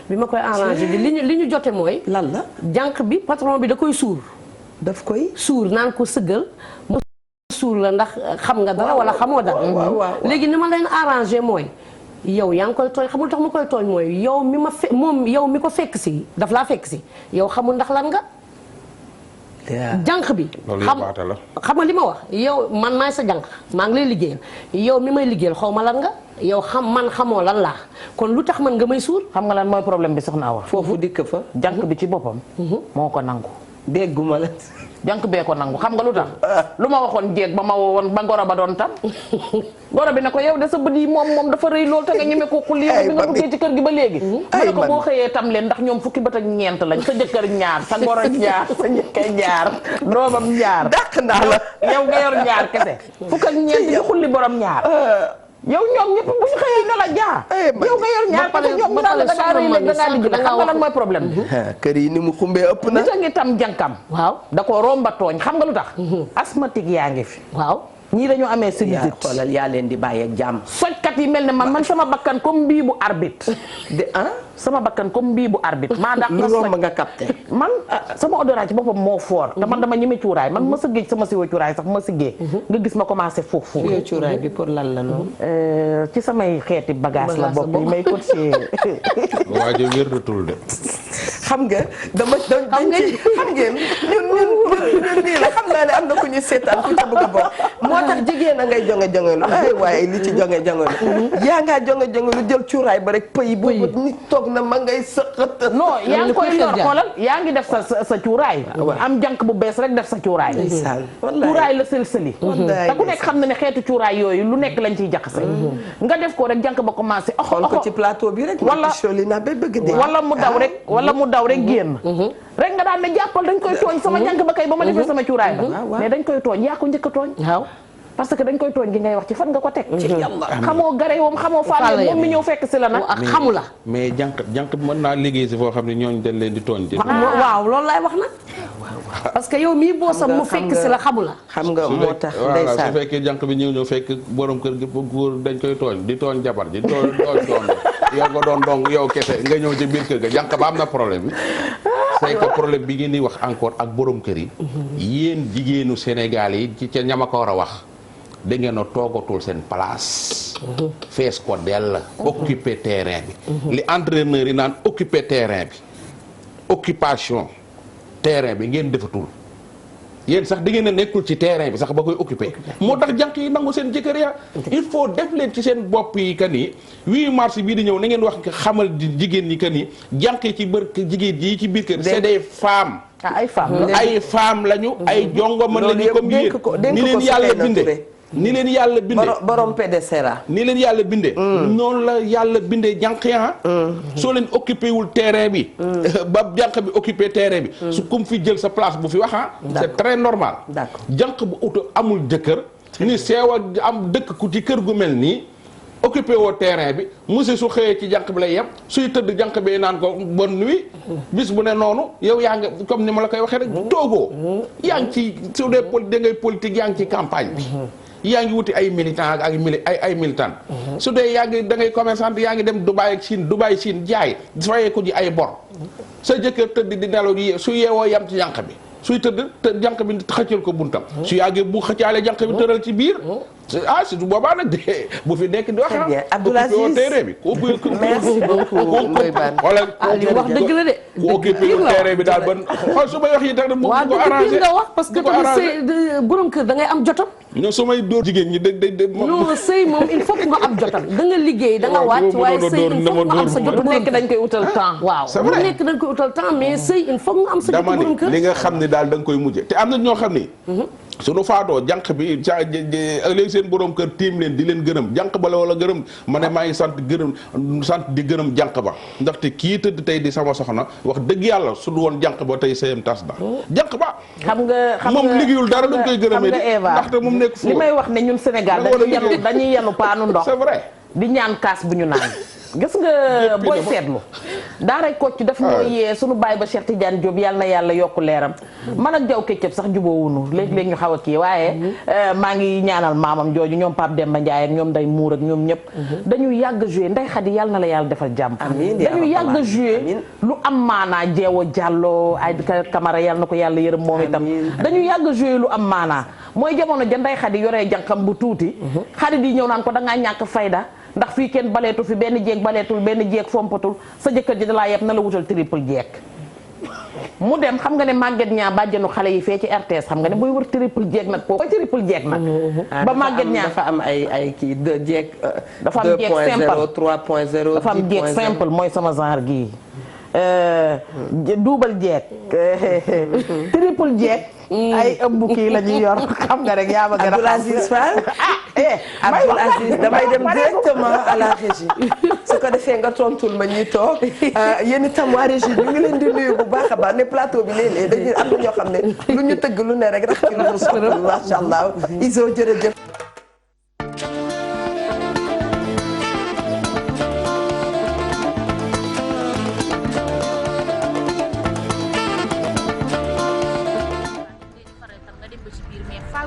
bi ma koy arranger li ñu jote mooy lan la jànq bi patron bi da koy suur daf koy suur naan ko sëggal suur la ndax xam nga dara wala xamoo dara léegi ni ma leen arrangé mooy yow yaa ngi koy tooñ xamul tax mu koy tooñ mooy yow mi ma fe moom yow mi ko fekk si daf laa fekk si yow xamul ndax lan nga jànq bi xam nga li ma wax yow man maay sa jànq maa ngi lay liggéeyal yow mi may liggéeyal xaw ma lan nga yow man xamoo lan laa kon lu tax man nga may suur xam nga lan mooy problème bi soxna Awa foofu dikk fa jànq bi ci boppam moo ko nangu dégguma la jànk bee ko nangu xam nga lu tax lu ma waxoon jéeg ba ma woon ba ngoro ba doon tam ngoro bi ne ko yow de sa bët yi moom dafa rëy lool te nga ñeme ko xul yow bi nga duggee ci kër gi ba léegi mu ne ko boo xëyee tam leen ndax ñoom fukki bët ak ñeent lañ sa jëkkër ñaar sa ngoro ñaar sa njëkkee ñaar doomam ñaar dàq naa la yow nga yor ñaar kese fukk ak ñeent ñu xulli borom ñaar yow ñoom ñëpp bu ñu xëyee ne la jaa yow nga yor ñaar parce que ñoom ñu daal da ngaa rëy léegi da ngaa digg xam nga lan mooy problème bi kër yi ni mu xumbee ëpp na nit a ngi tam jànkam waaw da ko romba tooñ xam nga lu tax asthmatique yaa ngi fi waaw ñii dañoo amee sinusite xoolal yaa leen di bàyyi ak jàmm sojkat yi mel ne man sama bakkan comme mbii bu arbitre de sama bakkan comme mbii bu arbitre maa ndax lu romb nga capté man sama odorat ci boppam moo fort te man dama ñeme cuuraay man ma sëggee sama siwo cuuraay sax ma sëggee nga gis ma commencé foofu cuuraay bi pour lan la noonu ci samay xeeti bagage la bopp yi may coaché waajo wérdatul de xam nga xam ngeen ñun nii la xam naa ne am na ku ñu seetaan ku ci bëgg a bokk moo tax jigéen a ngay jonge-jongelu ay waaye li ci jonge-jongelu yaa ngaa jonge-jongelu jël cuuraay ba rek pëy boobu nit toog na ma ngay sëqat non yaa ngi koy yor xoolal yaa ngi def sa cuuraay am jànk bu bees rek def sa cuuraay cuuraay la sël-sëli te ku nekk xam na ne xeetu cuuraay yooyu lu nekk lañ ciy jaxase nga def ko rek jànk ba commencé xool ko ci plateau bi rek wala mu daw rek wala mu daw rek génn rek nga daan ne jàppal dañ koy tooñ sama jànk ba kay ba ma defee sama cuuraay ba mais dañ koy tooñ yaa ko njëkk a tooñ waaw parce que dañ koy tooñ gi ngay wax ci fan nga ko teg xamoo gare woom xamoo faale moom mi ñëw fekk si la nag xamu la mais jànk mën naa liggéey si foo xam ne ñooñu dañ leen di tooñ waaw loolu laay wax nag parce que yow mii boo sam mu fekk si la xamu la xam nga moo tax ndeysaan su fekkee jànk bi ñëw fekk borom kër gi góor dañ koy tooñ di tooñ jabar ji tooñ yow nga doon dong yow kese nga ñëw ci biir kër ga jànk ba am na problème bi c'est que problème bi ngeen di wax encore ak borom kër yi yéen jigéenu Sénégal yi ci ca ñama ko war a wax da ngeen a toogatul seen place fees ko dell occuper terrain bi li entraîneur yi naan occuper terrain bi occupation terrain bi ngeen defatul yéen sax da ngeen a nekkul ci terrain bi sax ba koy occuper moo tax jànq yi nangu seen jëkkër ya il faut def leen ci seen bopp yi que ni 8 mars bii di ñëw na ngeen wax xamal jigéen ñi que ni jànq yi ci jigéen yi ci biir kër c'est des femmes ay femmes lañu ay jongoma lañu comme yéen ni leen yàlla bindee ni leen yàlla bindee borom PDCRA ni leen yàlla bindee noonu la yàlla bindee jànq ya soo leen occupé wul terrain bi ba jànq bi occupé terrain bi su kum fi jël sa place bu fi wax c'est très normal jànq bu uta amul jëkkër ni seew a am dëkk ku ci kër gu mel nii occupé woo terrain bi monsieur su xëyee ci jànq bi lay yem suy tëdd jànq bi naan ko bonne nuit bis bu ne noonu yow yaa ngi comme ni ma la koy waxee rek toogoo yaa ngi ci su dee da ngay politique yaa ngi ci campagne bi yaa ngi wuti ay militant ak ay militant su dee yaa ngi da ngay commerçant yaa ngi dem Dubaï ak Chine jaay fayee ko ji ay bor sa jëkkër tëdd di nelaw su yeewoo yam ci jànq bi suy tëdd te jànq bi xëccal ko buntam su yàggee bu xëccaale jànq bi tëral ci biir si boobaa nag de bu fi nekk di wax Abdoul Aziz terrain bi merci beaucoup Ndoye Bane wala wax dëgg la de ku occupé terrain bi daal ban xool su may wax yi tax bu ko arrangé nga wax parce que tamit sëy borom kër da ngay am jotam ñoo su may dóor jigéen ñi non sëy moom il faut que nga am jotam da nga liggéey da nga wàcc waaye sëy il faut nga am sa jot bu nekk dañ koy utal temps waaw bu nekk dañ koy utal temps mais sëy il faut nga am sa jot borom kër li nga xam ne daal da nga koy mujje te am na ñoo xam ni suñu faatoo jànq bi léegi seen borom kër tiim leen di leen gërëm jànq ba la wala gërëm ma ne maa ngi sant di gërëm jànq ba ndaxte kii tëdd tey di sama soxna wax dëgg yàlla su du woon jànq ba tey sëyam tas na jànq ba xam nga moom liggéeyul dara dañ koy gërëmee di ndaxte moom nekk fu li may wax ne ñun Sénégal dañuy yanu paanu ndox c'est vrai di ñaan kaas bu ñu naan gis nga booy seetlu daaray Kocc daf ñoo yee sunu baay ba Cheikh Tidiane Diop yàlla na yàlla yokku leeram man ak Jaw Kéccëb sax juboowunu léegi-léegi ñu xaw a kii waaye maa ngi ñaanal maamam jooju ñoom Pape Demba Ndiaye ak ñoom Nday Muur ak ñoom ñëpp dañu yàgg joué Ndey Xadi yàlla na la yàlla defal jàmm dañu yàgg joué lu am maanaa Jeewo Jàllo ay Camara yàlla na ko yàlla yërëm moom itam dañu yàgg joué lu am maanaa mooy jamono ja Ndey Xadi yoree jànqam bu tuuti xarit yi ñëw naan ko da ngaa ñàkk fayda ndax fii kenn baleetu fi benn jeeg baleetul benn jeeg fompatul sa jëkkër ji dalaa yeb na la wutal triple jeeg mu dem xam nga ne Maguette ñaa bàjjenu xale yi fee ci RTS xam nga ne booy wër triple jeeg nag koo triple jeeg nag ba Maguette ñaa dafa am ay kii de jeeg dafa am jeeg simple 3.0 dafa am jeeg simple mooy sama genre gii double jeeg triple jeeg ay ëmb kii la ñuy yor xam nga rek yaa ma gën a Abdoul Aziz Fall Abdoul Aziz damay dem directement à la régie su ko defee nga tontul ma ñuy toog yéen itam waa régie ñu ngi leen di nuyu bu baax a baax ne plateau bi léeg-léeg dañuy am na ñoo xam ne lu ñu tëgg lu ne rek rax ci lu soxla macha allah iso jërëjëf.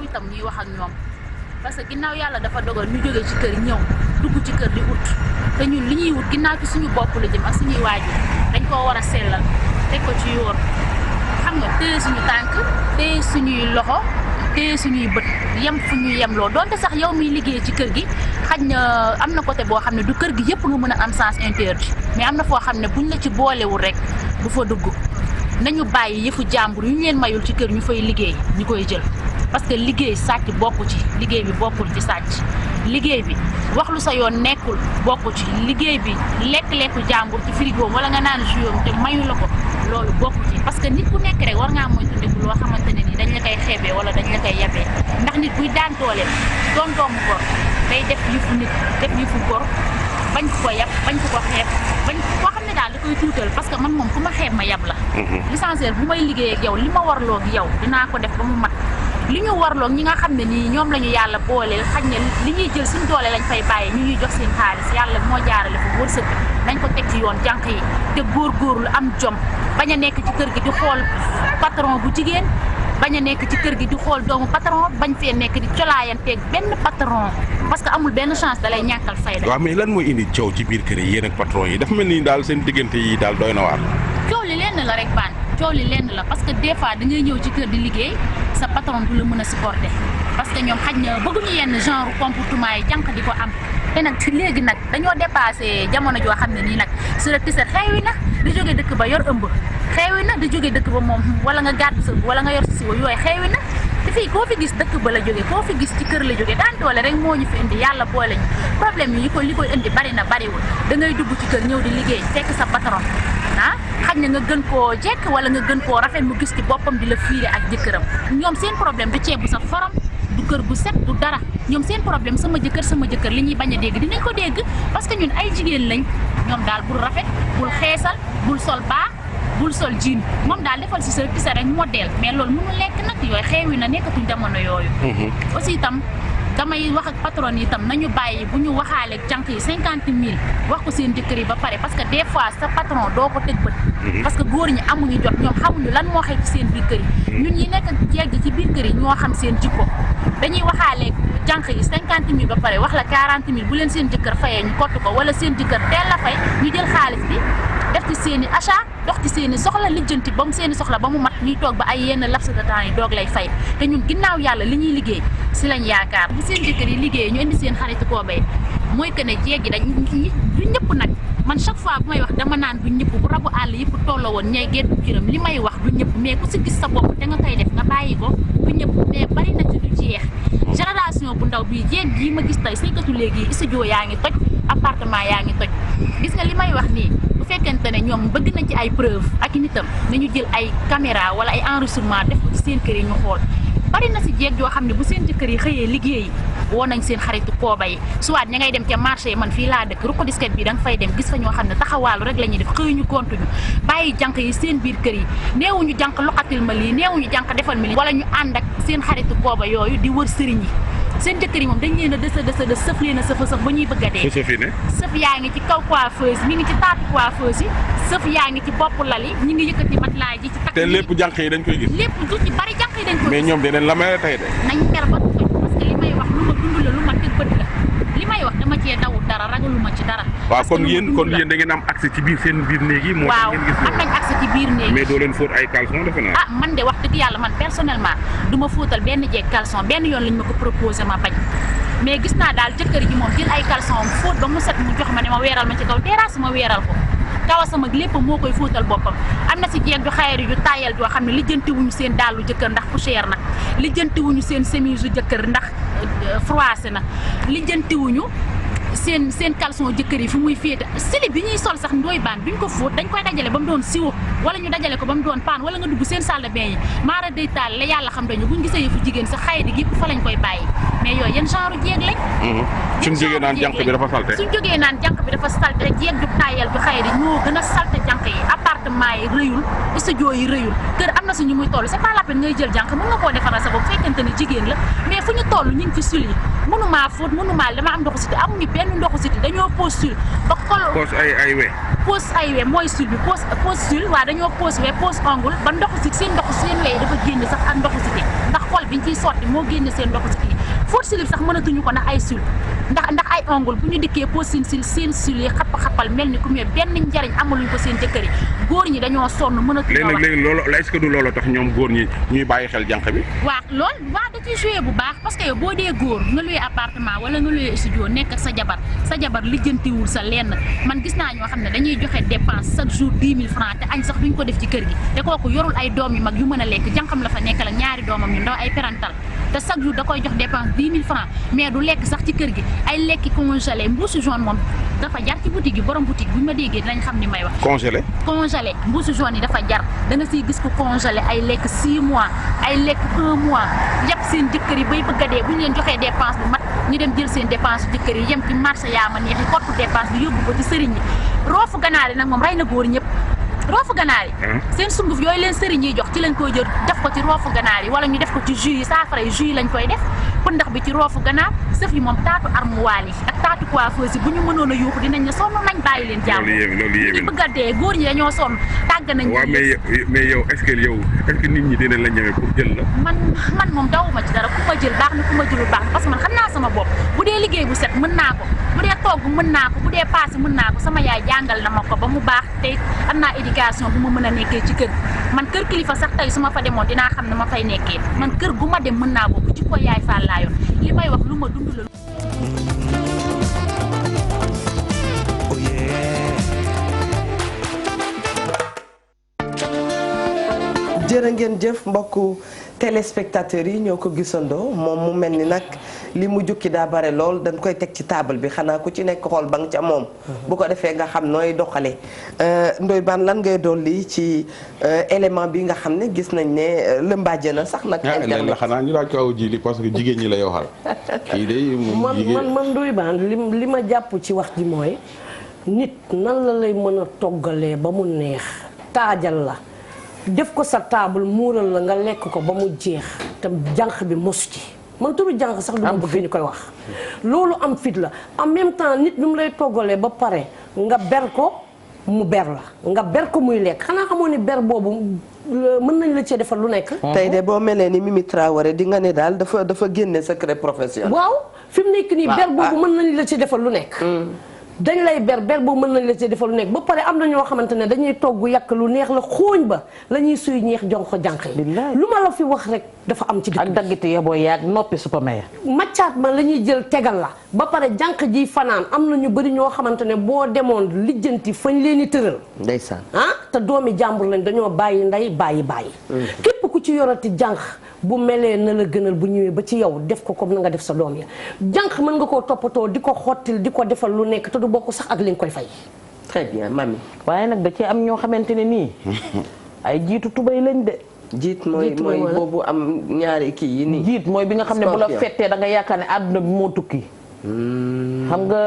itam ñuy wax ak ñoom parce que ginnaaw yàlla dafa dogal ñu jógee ci kër ñëw dugg ci kër di ut te ñun li ñuy wut ginnaaw ci suñu bopp la jëm ak suñuy waajur dañ koo war a sellal teg ko ci yoon xam nga téye suñu tànk téye suñuy loxo téye suñuy bët yem fu ñuy yem loo donte sax yow miy liggéey ci kër gi xaj na am na côté boo xam ne du kër gi yëpp nga mën a am sens interdit mais am na foo xam ne buñ la ci boolewul rek bu fa dugg nañu bàyyi yëfu jàmbur yu ñu leen mayul ci kër ñu fay liggéey ñu koy jël parce que liggéey sàcc bokku ci liggéey bi bokkul ci sàcc liggéey bi wax lu sa yoon nekkul bokku ci liggéey bi lekk-lekku jàmbur ci frigo wala nga naan jus te mayu la ko loolu bokku ci parce que nit ku nekk rek war ngaa moytandiku loo xamante ne ni dañ la koy xeebee wala dañ la koy yabee ndax nit buy daan doole doon doomu gor day def yëfu nit def yëfu gor bañ ko yab bañ ko xeeb bañ koo xam ne daal da koy tuutal parce que man moom ku ma xeeb ma yab la licenciaire bu may liggéey ak yow li ma warloo ak yow dinaa ko def ba mu mat li ñu warloog ñi nga xam ne nii ñoom la ñu yàlla booleel xaj na li ñuy jël suñ doole lañ fay bàyyi ñu ñuy jox seen xaalis yàlla moo jaarale fa wërsëg nañ ko teg ci yoon jànq yi te góorgóorlu am jom bañ a nekk ci kër gi di xool patron bu jigéen bañ a nekk ci kër gi di xool doomu patron bañ fee nekk di colaayanteeg benn patron parce que amul benn chance da lay ñàkkal fayda. waaw mais lan mooy indi coow ci biir kër yi yéen ak patron yi dafa mel ni daal seen diggante yi daal doy na waar. coow li lenn la rek baan coow li lenn la parce que des fois da ngay ñëw ci kër di liggéey sa patron du la mën a supporter parce que ñoom xaj na bëgguñu yenn genre comportement yi jànq di ko am te nag léegi nag dañoo dépassé jamono joo xam ne nii nag sur le tisser xeewi na di jóge dëkk ba yor ëmb xeewi na di jóge dëkk ba moom wala nga gàddu sa wala nga yor si siwo yooyu xeewi na te fii koo fi gis dëkk ba la jóge koo fi gis ci kër la jóge daan doole rek moo ñu fi indi yàlla boole ñu problème yi li koy indi bari na bariwul da ngay dugg ci kër ñëw di liggéey fekk sa patron xaj na nga gën koo jekk wala nga gën koo rafet mu gis ci boppam di la fiire ak jëkkëram ñoom seen problème du ceeb bu sa forom du kër gu set du dara ñoom seen problème sama jëkkër li ñuy bañ a dégg dinañ ko dégg parce que ñun ay jigéen lañ ñoom daal bul rafet bul xeesal bul sol baax bul sol jiin moom daal defal si sa rek modèle mais loolu mënul lekk nag yooyu xeewi na nekkatuñ jamono yooyu aussi itam damay wax ak patron yi itam nañu bàyyi bu ñu waxaale ak jànq yi 50 000 wax ko seen jëkkër yi ba pare parce que des fois sa patron doo ko teg bët parce que góor ñi amuñu jot ñoom xamuñu lan moo xew ci seen biir kër yi ñun ñi nekk ak jeeg ci biir kër yi ñoo xam seen jikko dañuy waxaale jànq yi 50 000 ba pare wax la 40 000 bu leen seen jëkkër fayee ñu kott ko wala seen jëkkër teel la fay ñu jël xaalis bi def ci seen i achat dox ci seen i soxla lijjanti ba mu seen i soxla ba mu mat ñuy toog ba ay yenn laps de temps yi doog lay fay te ñun ginnaaw yàlla li ñuy liggéey si lañ yaakaar bu seen jëkkër yi liggéey ñu indi seen xaritu koobay mooy que ne jeeg yi dañ du ñëpp nag man chaque fois bu may wax dama naan du ñëpp bu rabu àll yëpp tolloo woon ñay geddu kiram li may wax du ñëpp mais ku si gis sa bopp te nga koy def nga bàyyi ko du ñëpp mais bari na ci du jeex génération bu ndaw bii jeeg yi ma gis tey saykatu léegi studio yaa ngi toj appartement yaa ngi toj gis nga li may wax nii bu fekkente ne ñoom bëgg nañ ci ay preuve ak nitam nañu jël ay caméra wala ay enregistrement def ko ci seen kër yi ñu xool bari na si jeeg yoo xam ne bu seen jëkkër yi xëyee liggéeyi woo nañ seen xaritu kooba yi soit ña ngay dem ca marché yi man fii laa dëkk ruko disket bi da nga fay dem gis fa ñoo xam ne taxawaalu rek la ñuy def xëy ñu kontuñu bàyyi jànq yi seen biir kër yi neewuñu jànq loxatil ma lii neewuñu jànq defal ma lii wala ñu ànd ak seen xaritu kooba yooyu di wër sëriñ yi seen jëkkër yi moom dañ leen a dës sëf leen a sëf ba ñuy bëgg a dee sëf yaa ngi ci kaw coiffeuse mi ngi ci taatu coiffeuse yi sëf yaa ngi ci bopp lal yi ñi ngi yëkkati matelas ji ci takk te lépp jànq yi dañ koy gis lépp du ci bari jànq yi dañ koy gis mais ñoom dinañ la may tey de nañ mer ba toj parce que li may wax lu ma dund la lu ma teg bët la li may wax dama cee dawul dara ragaluma ci dara waaw kon yéen da ngeen am accès ci biir seen biir néeg yi moo tax ngeen gis am nañ accès ci biir néeg mais doo leen fóot ay caleçon defe naa man de wax dëgg yàlla man personnellement du ma fóotal benn jeeg caleçon benn yoon lañ ma ko proposé ma bañ mais gis naa daal jëkkër ji moom jël ay caleçon fóot ba mu set mu jox ma ne ma weeral ma ci kaw terrasse ma weeral ko kawa sama lépp moo koy fóotal boppam am na si jeeg ju xayari ju tayal joo xam ne lijjantiwuñu seen dàllu jëkkër ndax poussière na lijjantiwuñu seen chemise u jëkkër ndax froissé na lijjantiwuñu seen caleçon jëkkër yi fu muy féete slip bi ñuy sol sax ndooy baan duñ ko fóot dañ koy dajale ba mu doon siwo wala ñu dajale ko ba mu doon paan wala nga dugg seen salle de bain yi maara day taal la yàlla xam dañu buñ gisee yëfu jigéen sax xëy di gépp fa lañ koy bàyyi mais yooyu yan genre jeeg lañ suñ jógee naan jànq bi dafa salte suñ jógee naan jànq bi dafa salte rek jeeg ju tayal ju xëy di ñoo gën a salte jànq yi appartement yi rëyul studio yi rëyul kër am na suñu muy toll c'est pas la peine ngay jël jànq mën nga koo defaral sa bopp fekkente ne jigéen la mais fu ñu toll ñu ngi ci sul yi mënumaa fóot mënumaa dama am ndoxu siti amuñu benn ndoxu siti dañoo pose sul ba xol pose ay we pose ay we mooy sul bi pose sul waaw dañoo pose we pose ongle ba ndoxu siti seen ndoxu seen wey dafa génn sax ak ndoxu siti ndax xol biñ ciy sotti moo génn seen ndoxu siti fóot silib sax mënatuñu ko ndax ay sul ndax ay ongle bu ñu dikkee pose seen sul yi xappal mel ni ku mu benn njariñ amaluñ ko seen jëkkër yi góor ñi dañoo sonn mënatuñu wax léegi loolu est-ce que du loolu tax ñoom góor ñi ñuy bàyyi xel jànq bi waaw loolu waaw da ciy joué bu baax parce que yow boo dee góor nga luy appartement wala nga luy studio nekk ak sa jabar lijjantiwul sa lenn man gis naa ñoo xam ne dañuy joxe dépense chaque jour 10 000 francs te añ sax duñ ko def ci kër gi te kooku yorul ay doom yu mag yu mën a lekk jànqam la fa nekkal ak ñaari doomam ñu ndaw ay parental te chaque jour da koy jox dépense 10 000 francs mais du lekk sax ci kër gi ay lekki congelé mbuusu jaune moom dafa jar ci boutique yi borom boutique bu ma déggee dinañ xam ni may wax congelé mbuusu jaune yi dafa jar da nga siy gis ko congelé ay lekk 6 mois ay lekk 1 mois yàpp seen jëkkër yi bay bëgg a dee bu ñu leen joxee dépense bu mat ñu dem jël seen dépense bu jëkkër yi yem ci marché yaa ma neexi kottu dépense bi yóbbu ko ci sëriñ yi roofu ganaar yi nag moom rey na góor ñëpp roofu ganaar yi seen sunguf yooyu leen sëriñ yi jox ci lañ koy jël def ko ci roofu ganaar yi wala ñu def ko ci jus yi saafara yi jus yi lañ koy def pëndax bi ci roofu ganaar sëf yi moom taatu armoire yi ak taatu coiffeuse yi bu ñu mënoon a yuuxu dinañ ne sonn nañ bàyyi leen jàmm ñu bëgg a dee góor ñi dañoo sonn tàgg nañ waaw mais yow est-ce que nit ñi dinañ la ñëwee pour jël la man moom dawuma ci dara ku ma jël baax na ku ma jëlul baax na parce que man xam naa sama bopp bu dee liggéey bu set mën naa ko bu dee togg mën naa ko bu dee paase mën naa ko sama yaay jàngal na ma ko ba mu baax te am naa éducation bu ma mën a nekkee ci kër man kër kilifa sax tey su ma fa demoon dinaa xam ne ma fay nekkee man kër gu ma dem mën naa bokk ci ko yaay Fall laa yoon li may wax lu ma dund la jërë ngeen jëf mbokku téléspectateurs yi ñoo ko gisandoo moom mu mel ni nag li mu jukki daa bare lool dañ koy teg ci table bi xanaa ku ci nekk xool ba nga ca moom bu ko defee nga xam nooy doxale Ndoye Bane lan ngay dolli ci élément bi nga xam ne gis nañ ne lëmbaaje na sax nag internet la xanaa ñu laaj ko aw ji li parce que jigéen ñi lay waxal kii day man Ndoye Bane li ma jàpp ci wax ji mooy nit nan la lay mën a toggalee ba mu neex taajal la def ko sa table muural la nga lekk ko ba mu jeex te jànq bi mosu ci man turu jànq sax du ma bëgg ñu koy wax loolu am fit la en même temps nit ñu mu lay toggalee ba pare nga ber ko mu ber la nga ber ko muy lekk xanaa xamoo ni ber boobu mën nañ la cee defal lu nekk. tey de boo melee ni Mimi Traoré di nga ne daal dafa génne secret professionnel. waaw fi mu nekk nii ber boobu mën nañ la ci defal lu nekk. dañ lay ber boobu mën nañ la ci defal lu nekk ba pare am na ñoo xamante ne dañuy togg yàq lu neex la xooñ ba la ñuy suy ñeex jox ko jànq yi. lu ma la fi wax rek dafa am ci dëkk ak daggiti yeboo yaag noppi supamaya. maccaat ma la ñuy jël tegal la ba pare jànq ji fanaan am na ñu bëri ñoo xamante ne boo demoon lijjanti fañ leen di tëral. ndeysaan te doomi jàmbur lañ dañoo bàyyi ndey bàyyi. képp ku ci yorati jànq bu melee na la gënal bu ñëwee ba ci yow def ko comme na nga def sa doom ya jànq mën nga koo toppatoo di ko xottil di ko defal lu nekk te du bokk sax ak li nga koy fay. très bien mami. waaye nag da cee am ñoo xamante ne nii ay jiitu tubay lañ de. jiit mooy boobu am ñaari kii yi nii. jiit mooy bi nga xam ne bu la fettee da nga yaakaar ne àdduna bi moo tukki. xam nga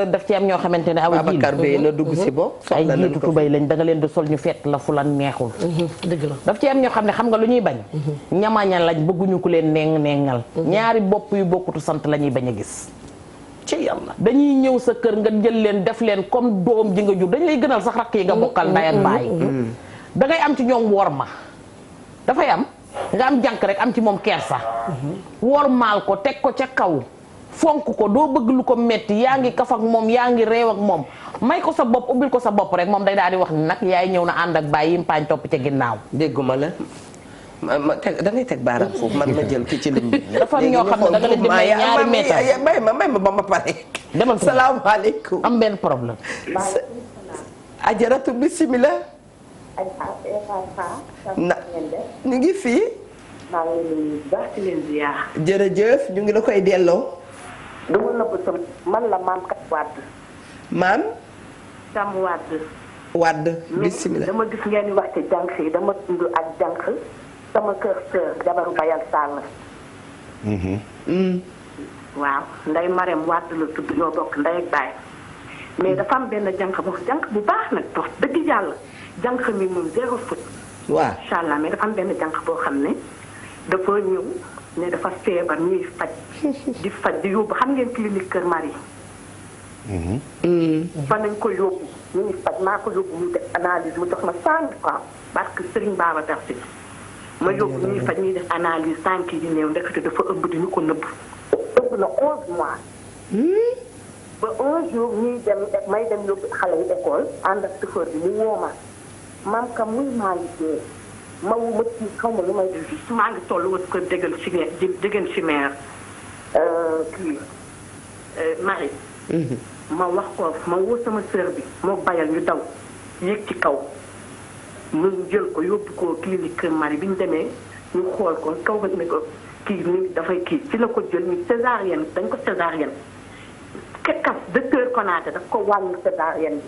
daf ci am ñoo xamante ne. Babacar Beye na dugg si bo. ay jiitu tubay lañ da nga leen di sol ñu fett la fu la neexul. dëgg la daf ci am ñoo xam ne xam nga lu ñuy bañ. ñamañal lañ bëgguñu ku leen nengal. ñaari bopp yu bokkutu sant la ñuy bañ a gis. ci yàlla dañuy ñëw sa kër nga jël leen def leen comme doom ji nga jur dañ lay gënal sax rakk yi nga bokkal nday ak baay. da ngay am ci ñoom worma. dafay am nga am jànk rek am ci moom kersa. wormaal ko teg ko ca kaw. fonk ko doo bëgg lu ko metti yaa ngi kaf ak moom yaa ngi réew ak moom may ko sa bopp ubbil ko sa bopp rek moom day daal di wax ni nag yaay ñëw na ànd ak bàyyi mpaañ topp ca ginnaaw. dégguma la ma teg da ngay teg baaraam foofu man ma jël ki ci ligne bi. dafa ñoo xam ne da nga leen di may ñaari meetar may ma ba ma pare. demal salaamaaleykum. am benn problème. ajaratu bisimilah. na ñu ngi fii. maa ngi leen di baax di leen ziar. jërëjëf ñu ngi la koy delloo. dama nëbb sama man la maam kat Wade. maam. Sam Wade. Wade bisimilah. dama gis ngeen di wax ci jànq yi dama dund ak jànq sama kër sœur jabaru Bayal Sall. waaw nday Marème Wade la tudd ñoo bokk ndey ak baay. mais dafa am benn jànq bu baax nag dox dëgg yàlla jànq mi moom zéro faute. waaw incha allah mais dafa am benn jànq boo xam ne dafa ñëw ne dafa feebar ñuy faj. di faj di yóbbu xam ngeen clinique Kër Marie. fa nañ ko yóbbu ñuy faj maa ko yóbbu mu def analyse mu jox ma 100 francs parce que Serigne Babacar Sy ma yóbbu ñuy faj ñuy def analyse tànk yi néew ndekete dafa ëmb di ñu ko nëbb. ëmb na 11 mois. ba un jour ñuy dem may dem yóbbu xale yi école ànd ak chauffeur bi mu woo ma maam kam muy maa ngi dee ma wu ma ci xaw ma lu may def su maa ngi toll wut ko dégal ci déggan ci maire kii Marie ma wax ko ma woo sama sœur bi moo bayal ñu daw yéeg ci kaw ñu jël ko yóbbu ko clinique Kër Marie bi ñu demee ñu xool ko kaw ga ne ko kii ni dafay kii ci la ko jël ñu césarienne dañ ko césarienne kekkam docteur Konaté daf ko wàññi césarienne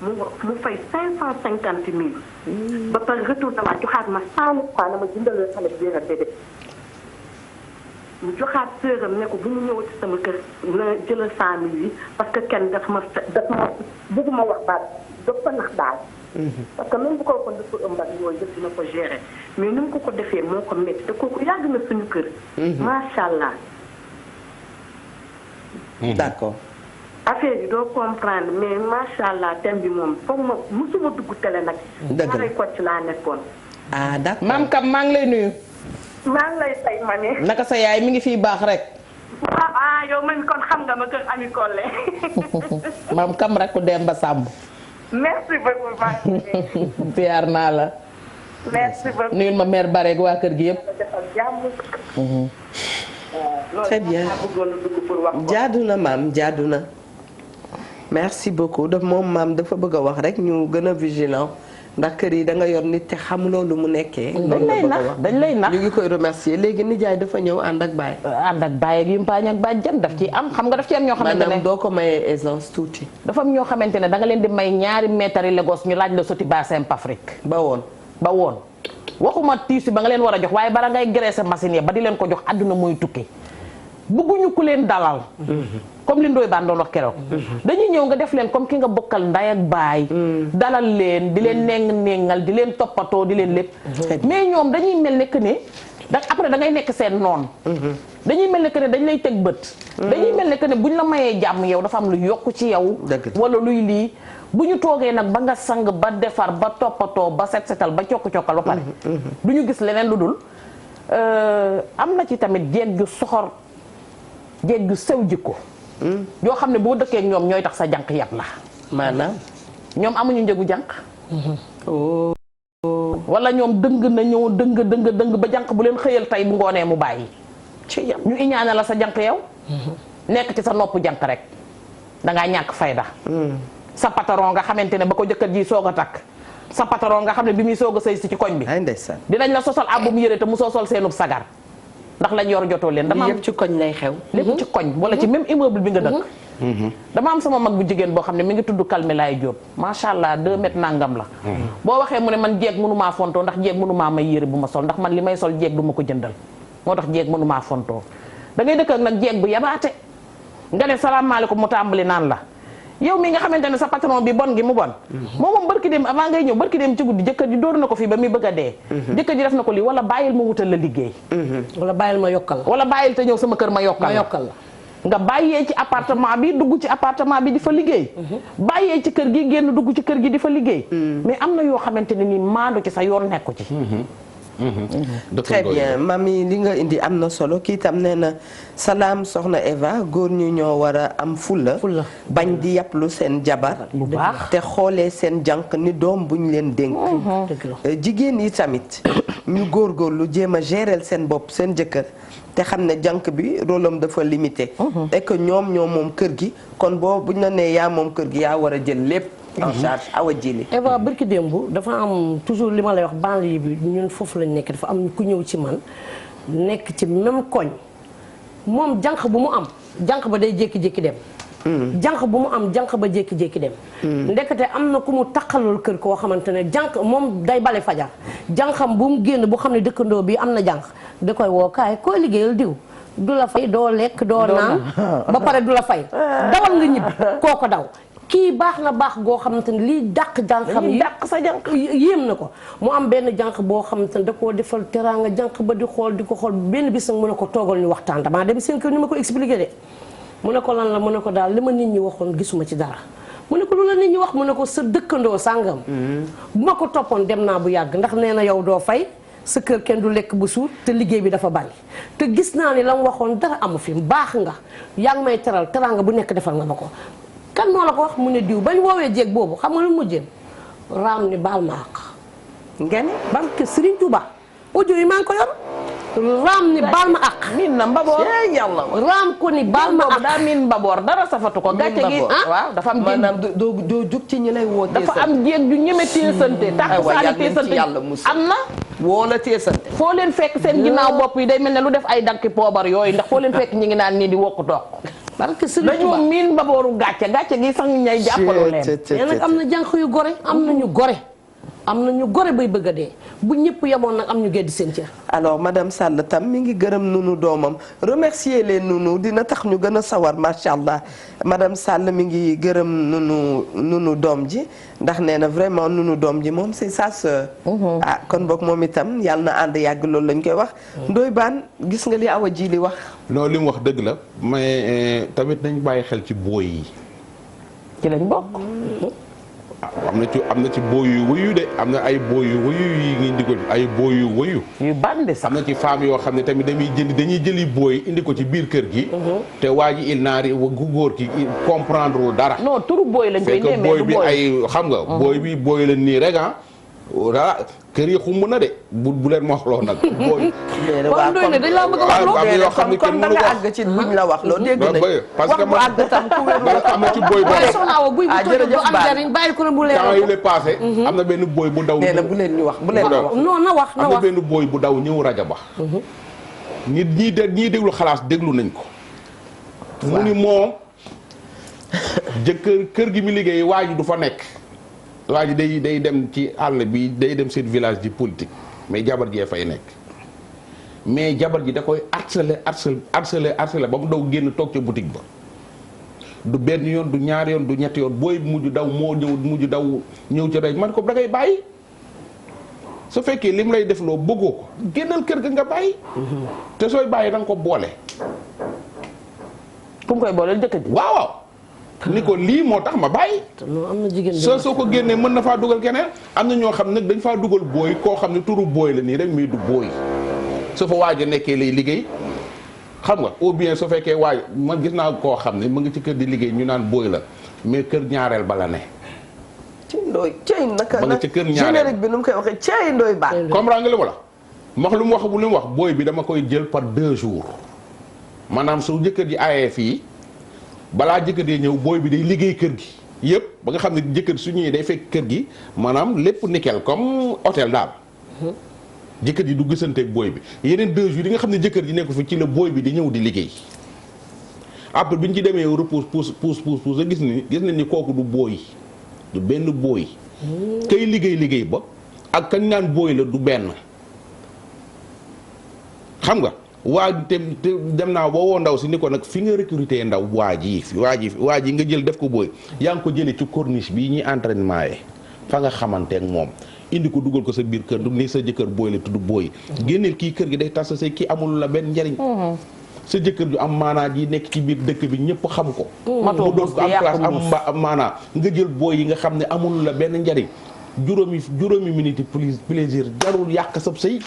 bi mu fay 550 000 ba pare retour dama joxaat ma 100 fois na ma jëndaloo xale bi biir a bébé mu joxaat sëram ne ko bu mu ñëwati sama kër na jëlal 100 000 yi parce que kenn daf ma bëgguma wax baat dafa nax daal parce que même bu ko kon dafa ëmb ak yooyu yëpp dina ko gérer mais ni mu ko defee moo ko métti te kooku yàgg na suñu kër macha allah d'accord affaire yi doo comprendre mais macha allah thème bi moom foog ma musuma dugg télé nag. dëgg la ko ci laa nekkoon. ah d'accord maam Kam maa ngi lay nuyu. maa ngi lay say ma ne. naka sa yaay mi ngi fii baax rek. yow man kon xam nga ma kër Ami Collé. maam Kam rek ku Demba Samb. merci beaucoup maa ngi lay. ziar naa la. merci beaucoup. nuyul ma mère Bare waa kër gi yëpp. très bien jaadu na maam jaadu na. merci beaucoup daf moom maam dafa bëgg a wax rek ñu gën a vigilant ndax kër yi da nga yor nit te xamuloo lu mu nekkee. dañ lay nax ñu ngi koy remercier léegi nijaay dafa ñëw ànd ak baay. ànd ak baay ak yumpaañ ak bàjjan daf ci am xam nga daf ci am ñoo xamante ne maanaam doo ko mayee aisance tuuti. dafa am ñoo xamante ne da nga leen di may ñaari mètres yi Lagos ñu laaj la soti bassin Afrique. ba woon waxuma tiisi ba nga leen war a jox waaye bara ngay graisser machine ya ba di leen ko jox àdduna mooy tukki bëgguñu ku leen dalal. comme li Ndoye Bane doon wax keroog. dañuy ñëw nga def leen comme ki nga bokkal nday ak baay. dalal leen di leen nengal di leen toppatoo di leen lépp. mais ñoom dañuy mel ne que ne ndax après da ngay nekk seen noon. dañuy mel ne que ne dañ lay teg bët. dañuy mel ne que ne buñ la mayee jàmm yow dafa am lu yokk ci yow. wala luy lii bu ñu toogee nag ba nga sang ba defar ba toppatoo ba set setal ba cokk-cokkal ba pare. du ñu gis leneen lu dul am na ci tamit jeeg ju soxor jeeg ju sew jikko. yoo xam ne boo dëkkee ak ñoom ñooy tax sa jànq yab la. maanaam ñoom amuñu njëgu jànq. wala ñoom dëng na ñëw dëng ba jànq bu leen xëyal tey bu ngoonee mu bàyyi. ñu iñaane la sa jànq yow. nekk ci sa nopp jànq rek dangaa ñàkk fayda. sa patron nga xamante ne ba ko jëkkër ji soog a takk. sa patron nga xam ne bi muy soog a sëy si ci koñ bi. dinañ la sosal àbbum yére te mu soo sol seenub sagar. ndax lañ yor jotoo leen. dama am yëpp ci koñ lay xew. lépp ci koñ wala ci même immeuble bi nga dëkk. dama am sama mag bu jigéen boo xam ne mi ngi tudd Kalmilaay Jóob macha allah 2 mètres nangam la. boo waxee mu ne man jeeg mënumaa fontoo ndax jeeg mënumaa may yére bu ma sol ndax man li may sol jeeg du ma ko jëndal moo tax jeeg mënumaa fontoo da ngay dëkk ak nag jeeg bu yabaate nga ne salaamaaleykum mu tàmbali naan la yow mi nga xamante ne sa patron bi bon gi mu bon moom barki dem avant ngay ñëw barki dem ci guddi jëkkër ji dóor na ko fii ba muy bëgg a dee jëkkër ji def na ko lii wala bàyyil ma wutal la liggéey wala bàyyil ma yokkal la wala bàyyil te ñëw sama kër ma yokkal la nga bàyyee ci appartement bi dugg ci appartement bi di fa liggéey bàyyee ci kër gi génn dugg ci kër gi di fa liggéey mais am na yoo xamante ne nii maandu ci sa yoon nekku ci très bien mami li nga indi am na solo kii tam nee na salaam soxna Eva góor ñu ñoo war a am fulla bañ di yàpplu seen jabar bu baax te xoolee seen jànq ni doom buñ leen dénk jigéen yi tamit ñu góorgóorlu jéem a gérer seen bopp seen jëkkër te xam ne jànq bi rôle am dafa limité et que ñoom ñoo moom kër gi kon boo buñ la nee yaa moom kër gi yaa war a jël lépp en charge awa jili Eva barki démb dafa am toujours li ma lay wax banlieue bi ñun foofu lañ nekk dafa am ku ñëw ci man nekk ci même koñ moom jànq bu mu am jànq ba day jékki-jékki dem jànq bu mu am jànq ba jékki-jékki dem ndekete am na ku mu taqalul kër koo xamante ne jànq moom day bale fajar jànqam bu mu génn bu xam ne dëkkandoo bi am na jànq da koy woo kaay koy liggéeyal diw du la fay doo lekk doo naan ba pare du la fay dawal nga ñibbi kooko daw kii baax na baax goo xamante ne lii dàq jànqam yi dàq sa jànq yéem na ko mu am benn jànq boo xamante ne da koo defal teraanga jànq ba di xool di ko xool benn bis nag mu ne ko toogal ñu waxtaan damaa dem seen kër ni ma ko expliqué de mu ne ko lan la mu ne ko daal li ma nit ñi waxoon gisuma ci dara mu ne ko lu la nit ñi wax mu ne ko sa dëkkandoo sàngam bu ma ko toppoon dem naa bu yàgg ndax nee na yow doo fay sa kër kenn du lekk bu suur te liggéey bi dafa bari te gis naa ni la mu waxoon dara amu fi baax nga yaa ngi may teral teraanga bu nekk defal nga ma ko kan moo la ko wax mu ne diw bañ woowee jéeg boobu xam nga lu mujjee raam ni baal ma àq ngeen barke Serigne Touba audio yi maa ngi ko yor raam ni baal ma àq miin na mbaboor yàlla raam ko ni baal ma àq daa miin mbaboor dara safatu ko gàcce gi waaw dafa am maanaam doo jug ci ñi lay woo dafa am jéeg ju ñeme téesante tax saani téesante am na woo la téesante foo leen fekk seen ginnaaw bopp yi day mel ne lu def ay dakki poobar yooyu ndax foo leen fekk ñi ngi naan nii di wokku toog parce que dañoo miin mbabooru gàcce gi sax ñu ñay jàppaloo leen mais nag am na jànq yu gore am na ñu gore am na ñu gore bay bëgg a dee bu ñëpp yemoon nag am ñu geddi seen cër. alors madame Sall tam mi ngi gërëm nunu doomam remercier leen nunu dina tax ñu gën a sawar macha allah madame Sall mi ngi gërëm nunu doom ji ndax nee na vraiment nunu doom ji moom c'est sa sœur. ah kon boog moom itam yàlla na ànd yàgg loolu lañ koy wax. Ndoye Bane gis nga li Awa ji li wax. non li mu wax dëgg la mais tamit nañ bàyyi xel ci booy yi. ci lañ bokk. am na ci booy yu wuyu de am na ay booy yu wuyu yi ngi indi ko ay booy yu wuyu. yu bandi sax am na ci femme yoo xam ne tamit dañuy jëli booy indi ko ci biir kër gi. te waa ji il naari gu góor ki comprendre dara. non turu booy lañ koy nemee booy bi ay xam nga. booy bi booy la nii rek ah. voilà kër yi xumb na de bu leen ma wax loo nag. booy kon doy na dañ laa bëgg a wax loo. yoo xam ne kon da nga àgg ci buñ la wax loo dégg nañ parce que wax bu àgg tam ku wér am na ci booy boobu. soxna Awa buy bu tëdd du am njariñ bàyyi ko bu leer temps yi la passé am na benn booy bu daw. nee na bu leen ñu wax bu leen wax. non na wax na am na wax benn booy bu daw ñëw rajo ba. nit ñii déglu xalaas déglu nañ ko. mu ni moom jëkkër kër gi mi liggéey waa ji du fa nekk. waa ji day dem ci àll bi day dem seen village di politique mais jabar jee fay nekk mais jabar ji da koy harceler ba mu daw génn toog ca boutique ba du benn yoon du ñaari yoon du ñetti yoon booy mujj daw moo ñëw mujj daw ñëw ca rek man ko da ngay bàyyi su fekkee lim lay def loo bëggoo ko génnal kër ga nga bàyyi. te sooy bàyyi da nga ko boole. ku mu koy booleel jëkkër ji. waaw ni ko lii moo tax ma bàyyi. am na jigéen soo ko génnee mën na faa dugal keneen. am na ñoo xam nag dañ faa dugal booy koo xam ne turu booy la nii rek muy du booy su fa waaj a nekkee lay liggéey xam nga ou bien su fekkee waaj man gis naa koo xam ne mu ngi ci kër di liggéey ñu naan booy la mais kër ñaareel bala ne. ci ndooy cey naka ba nga ca kër ñaareel générique bi nu mu koy waxee cey ndooy baax. comprendre nga li ma la wax lu mu wax booy bi dama koy jël par 2 jours maanaam su jëkkër ji aayee fii balaa jëkkër ji ñëw booy bi day liggéey kër gi yëpp ba nga xam ne jëkkër su ñëwee day fekk kër gi maanaam lépp nickel comme hôtel daal. jëkkër ji du gisanteeg booy bi yeneen 2 jours yi nga xam ne jëkkër ji nekku fi ci la booy bi di ñëw di liggéey après bi ñu ci demee repousse pousse a gis nañ ni kooku du booy du benn booy. kay liggéey ba ak kañ naan booy la du benn xam nga waa te dem naa boo woo ndaw si ni ko nag fi nga recruter ndaw waa ji nga jël def ko booy yaa ngi ko jëlee ci corniche bii ñuy entraînement yi fa nga xamanteeg moom indi ko dugal ko sa biir kër du ni sa jëkkër booy la tudd booy génneel kii kër gi day tas sa say kii amul la benn njariñ sa jëkkër ju am maanaa ji nekk ci biir dëkk bi ñëpp xam ko mu doon ko am place am maanaa nga jël booy yi nga xam ne amul la benn njariñ juróomi minute plaisir jarul yàq sab sëy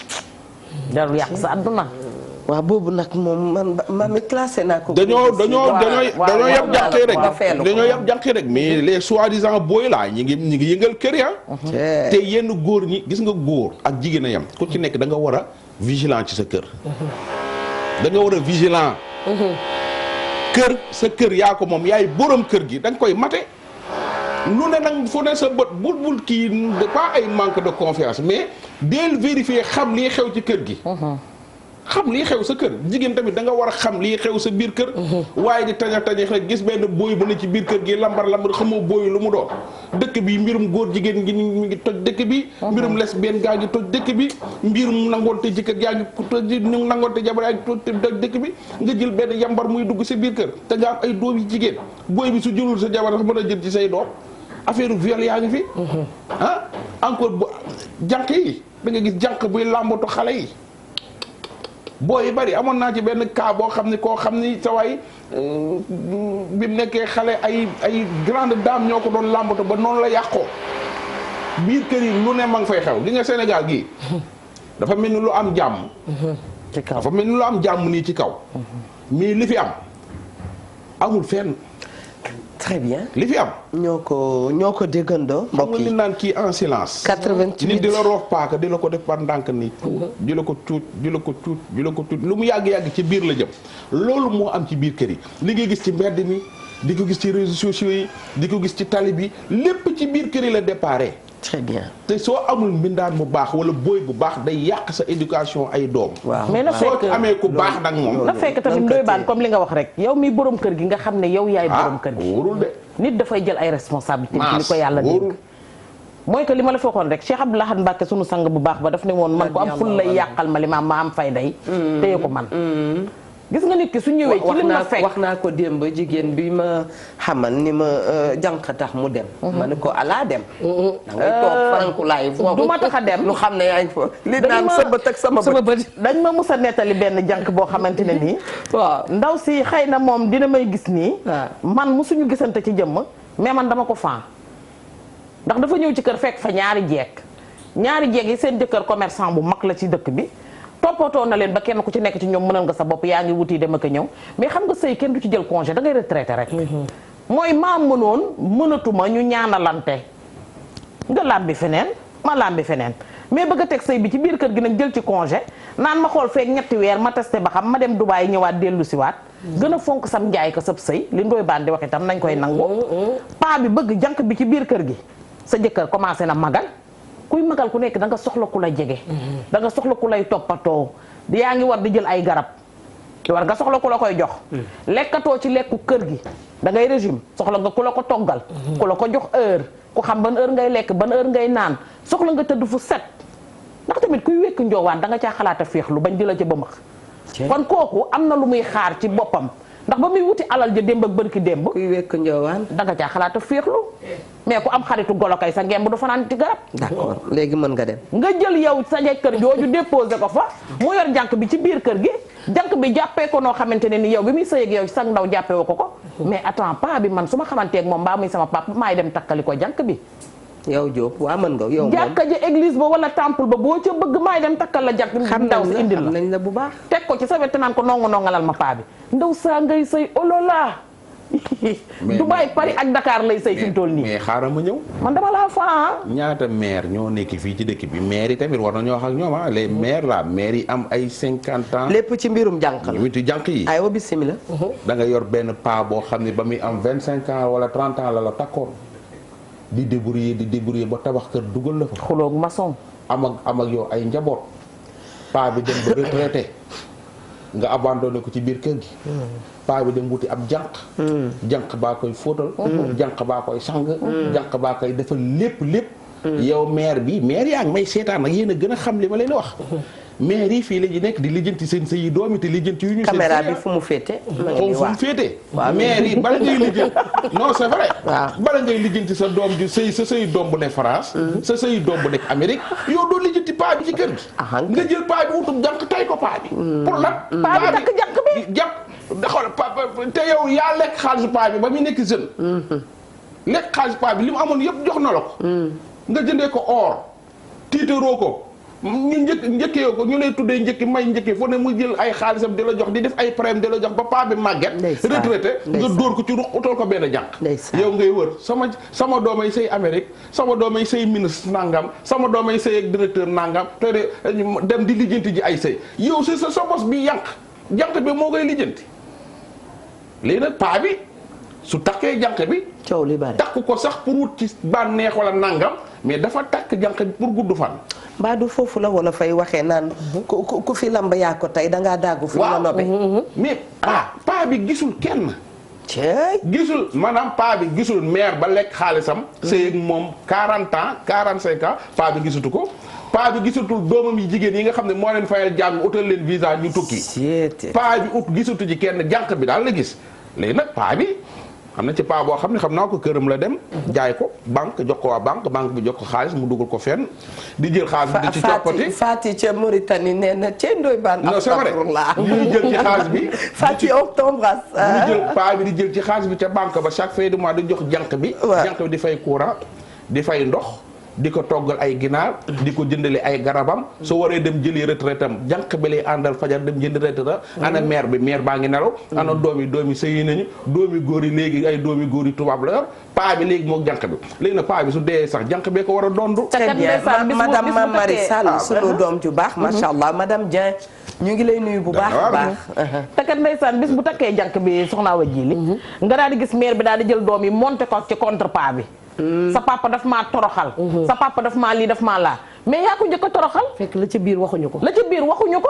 jarul yàq sa àdduna waaw boobu nag moom man mi classé naa ko. dañoo yab jànqee rek dañoo yab jànqee rek mais les soi-disant booy laa ñi ngi yëngal kër ya te yenn góor ñi gis nga góor ak jigéen a yam ku ci nekk da nga war a vigilant ci sa kër. da nga war a vigilant. kër sa kër yaa ko moom yaay borom kër gi da nga koy mate. lu ne nag fu ne sa bët bul kii pas ay manque de confiance mais del vérifier xam lii xew ci kër gi. xam lii xew sa kër jigéen tamit da nga war a xam lii xew sa biir kër. waaye di tañax rek gis benn booy bu ne ci biir kër gi lambar xamoo booy lu mu doon. dëkk bi mbirum góor jigéen gi mi ngi toj dëkk bi. mbirum lesbienne gaa ngi toj dëkk bi. mbirum nangoonte jëkkër gaa ngi toj nangoonte jabar gaa ngi toj dëkk bi nga jël benn yambar muy dugg sa biir kër te nga am ay doom yi jigéen booy bi su jëlul sa jabar sax mën a jël ci say doom affaire viol yaa ngi fi. encore jànq yi da nga gis jànq buy làmbatu xale yi. booy yu bari amoon naa ci benn cas boo xam ne koo xam ni sa waay bi mu nekkee xale ay grande dame ñoo ko doon làmbatu ba noonu la yàqoo biir kër yi lu ne ma ngi fay xew li nga Sénégal gii dafa mel ni lu am jàmm. ci kaw dafa mel ni lu am jàmm nii ci kaw. mais li fi am amul fenn. très bien li fi am. ñoo ko déggandoo. mbokk yi xam nga li naan kii en silence. 88 nit di la roof paaka di la ko def par ndànk nii. di la ko tuut lu mu yàgg ci biir la jëm. loolu moo am ci biir kër yi li ngay gis ci mbedd mi di ko gis ci réseaux sociaux yi di ko gis ci tali bi lépp ci biir kër yi la déparé. très bien te soo amul mbindaan bu baax wala booy bu baax day yàq sa éducation ay doom. waaw mais na fekk soo amee ku baax nag moom. na fekk tamit ndoy baan comme li nga wax rek yow mi borom kër gi nga xam ne yow yaay borom kër gi. wóorul de. nit dafay jël ay responsabilités ci li ko yàlla dégg. mooy que li ma la fekkoon rek Cheikh Abdou Lahad Mbacké sunu sang bu baax ba daf ne woon man ko am ful lay yàqal ma li ma am fay day téye ko man. gis nga nit ki su ñëwee ci lim la fekk wax naa ko démb jigéen bi ma xamal ni ma jànq tax mu dem. ma ne ko alaa dem. da ngay toog farankulaay foofu du ma tax a dem lu xam ne yaa ngi fa li naan sa bët ak sama bët. dañ ma mus a nettali benn jànq boo xamante ne nii. waaw ndaw si xëy na moom dina may gis nii. man musuñu gisante ci jëmm mais man dama ko faa. ndax dafa ñëw ci kër fekk fa ñaari jeeg yi seen jëkkër commerçant bu mag la ci dëkk bi. toppatoo na leen ba kenn ku ci nekk ci ñoom mënal nga sa bopp yaa ngi wuti dem ak a ñëw mais xam nga sëy kenn du ci jël congé da ngay retraité rek. mooy maa mënoon mënatuma ñu ñaanalante nga làmbi feneen ma làmbi feneen mais bëgg a teg sëy bi ci biir kër gi nag jël ci congé naan ma xool feek ñetti weer ma testé ba xam ma dem Dubaay ñëwaat dellu siwaat gën a fonk sam njaay ko sab sëy li ndoy baan di wax itam nañ koy nangu. paa bi bëgg jànq bi ci biir kër gi sa jëkkër commencé na magal. kuy magal ku nekk da nga soxla ku la jege. da nga soxla ku lay toppatoo yaa ngi war di jël ay garab war nga soxla ku la koy jox. lekkatoo ci lekku kër gi da ngay régime soxla nga ku la ko toggal. ku la ko jox heure ku xam ban heure ngay lekk ban heure ngay naan soxla nga tëdd fu set ndax tamit kuy wekk njoowaan da nga caa xalaat a féexlu bañ di la ca ba max kon kooku am na lu muy xaar ci boppam ndax ba muy wuti alal ja démb ak bërki démb. kuy wekk njoowaan. danga caa xalaat a féexlu mais ku am xaritu golo kay sa ngemb du fanaan ci garab. d'accord léegi mën nga dem. nga jël yow sa jëkkër jooju déposé ko fa mu yor jànk bi ci biir kër gi jànk bi jàppee ko noo xamante ne ni yow bi muy sëy ak yow sax ndaw jàppee woo ko mais attends pas bi man su ma xamanteeg moom mbaa muy sama papa maay dem takkali ko jànk bi. yow Diop waa mën nga yow moom jàkka ja église ba wala temple ba boo ca bëgg maay dem takkal la jàkk ndaw si indil la nañ la bu baax. teg ko ci sa wet naan ko nongalal ma paa bi ndaw saa ngay sëy olola Dubaï Paris ak Dakar lay sëy fi mu toll nii. mais xaaral ma ñëw. man dama laa faa. ñaata maire ñoo nekk fii ci dëkk bi maire yi tamit war na ñoo wax ak ñoom les maires là maire yi am ay 50 ans. lépp ci mbirum jànk la. ñoom jànk yi. aywa bisimilah. da nga yor benn paa boo xam ne ba muy am 25 ans wala 30 ans la takkoon di débrouiller ba tabax kër dugal la fa. xuloog maçon. am ak yow ay njaboot paa bi dem ba retraité nga abandonné ko ci biir kër gi. paa bi dem wuti ab jànq baa koy fóotal jànq baa koy sang jànq baa koy defal lépp yow maire yaa ngi may seetaan nag yéen a gën a xam li ma leen wax maire yi fii la ñu nekk di lijjanti seen sëy yi doomi te lijjanti yu ñu seen caméra bi fu mu féete fu mu féete maire yi bala ngay lijjanti non c'est vrai bala ngay lijjanti sa doom ju sëy sa sëy doom bu nekk France sa sëy doom bu nekk Amérique yow doo lijjanti paa bi ci kër gi nga jël paa bi wutum jànq tay ko paa bi pour lan paa bi takk jànq bi jàpp xool te yow yaa lekk xaalisu paa bi ba muy nekk jeune lekk xaalisu paa bi li mu amoon yëpp jox na la ko nga jëndee ko or tiitaroo ko ñu njëkkee ko ñu lay tuddee njëkki may njëkkee foo ne mu jël ay xaalisam di la jox di def ay prime di la jox ba paa bi màgget retraité nga dóor ko ci ruq utal ko benn jànq yow ngay wër sama doomay sëy Amérique sama doomay sëy ministre nangam sama doomay sëy ak directeur nangam te de dem di lijjanti ji ay sëy yow si sa bos bi jànq bi moo koy lijjanti léegi nag paa bi su takkee jànq bi coow li bari takk ko sax pour wut ci bànneex wala nangam mais dafa takk jànq bi pour gudd fan mbaa du foofu la wala fay waxee naan ku fi lamb yaa ko tey dangaa daggu fu la nobe mais paa bi gisul kenn cey gisul maanaam paa bi gisul maire ba lekk xaalisam sëy ak moom 40 ans 45 ans paa bi gisatu ko paa bi gisatul doomam yi jigéen yi nga xam ne moo leen fayal jàng utal leen visa ñu tukki paa bi gisatu ci kenn jànq bi daal la gis léegi nag paa bi am na ci paa boo xam ne xam naa ko këram la dem jaay ko banque jox ko waa banque bi jox ko xaalis mu dugal ko fenn di jël xaalis bi di ci coppati Fati ca Mauritanie nee na cee ndoy baan non c'est vrai ñuy jël ci xaalis bi Fati on t'embrasse ñu jël paa bi di jël ci xaalis bi ca banque ba chaque fin du mois di jox jànq bi jànq bi di fay courant di fay ndox di ko toggal ay ginaar di ko jëndale ay garabam soo waree dem jëli retraite am jànq bi lay àndal fajar dem jëndi retraite ana maire baa ngi nelaw ana doomi sëyi nañu doomi góor yi léegi ay doomi góor yi tubaab la yor paa bi léegi moog jànq bi léegi nag paa bi su dee sax jànq bee ko war a dondu très bien madame Marie Sall sunu doom ju baax macha allah madame Dieng ñu ngi lay nuyu bu baax a baax te kat ndeysaan bis bu takkee jànq bi soxna wa jili nga daal di gis maire bi daal di jël doom yi monté ko ci contre paa bi sa papa daf maa toroxal sa papa daf maa lii daf maa laa mais yaa ko njëkk a toroxal fekk la ca biir waxuñu ko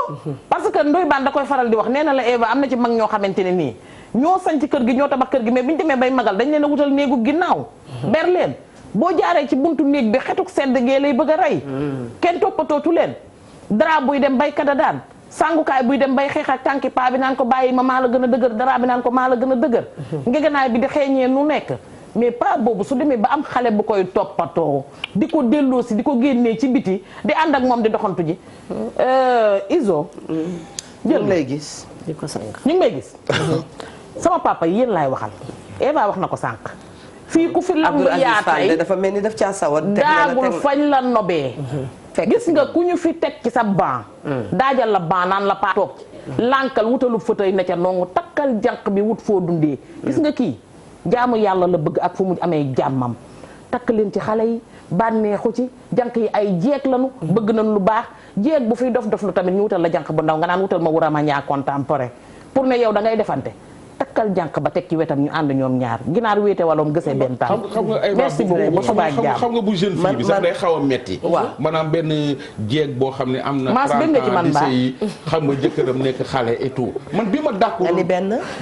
parce que ndoy baan da koy faral di wax nee na la Eva am na ci mag ñoo xamante ne nii ñoo sañ ci kër gi ñoo tabax kër gi mais bi ñu demee bay magal dañ leen a wutal néegu ginnaaw ber leen boo jaaree ci buntu néeg bi xetuk sedd gee lay bëgg a rey kenn toppatootu leen dara buy dem bay kada daan sangukaay buy dem bay xeex ak tànki paa bi naan ko bàyyi ma maa la gën a dëgër dara bi naan ko maa la gën a dëgër ngeganaay bi di xeeñee nu nekk mais pas boobu su demee ba am xale bu koy toppatoo di ko delloosi di ko génnee ci biti di ànd ak moom di doxantu ji Izo jël lay gis di ko sànq ñu ngi may gis sama papa yéen laay waxal Eva wax na ko sànq fii ku fi lamb yaa tey dafa mel ni daf caa sawar daagul fañ la nobee gis nga ku ñu fi teg ci sa ban daajal la ban naan la paa toog lànkal wutalu fauteuil na ca noonu takkal jànq bi wut foo dundee gis nga kii jaamu yàlla la bëgg ak fu mu amee jàmmam takk leen ci xale yi bànneexu ci jànq yi ay jeeg lañu bëgg nañ lu baax jeeg bu fiy dof lu tamit ñu wutal la jànq bu ndaw nga naan wutal ma wurama ñaa contemporain pour ne yow da ngay defante takkal jànq ba teg ci wetam ñu ànd ñoom ñaar ginaar wéete waloom gësee benn temps merci beaucoup ba suba ak jàmm xam nga bu jeune fille bi sax day xaw a metti maanaam benn jeeg boo xam ne am na 30 ans di sëy xam nga jëkkëram nekk xale et tout man bi ma d'accord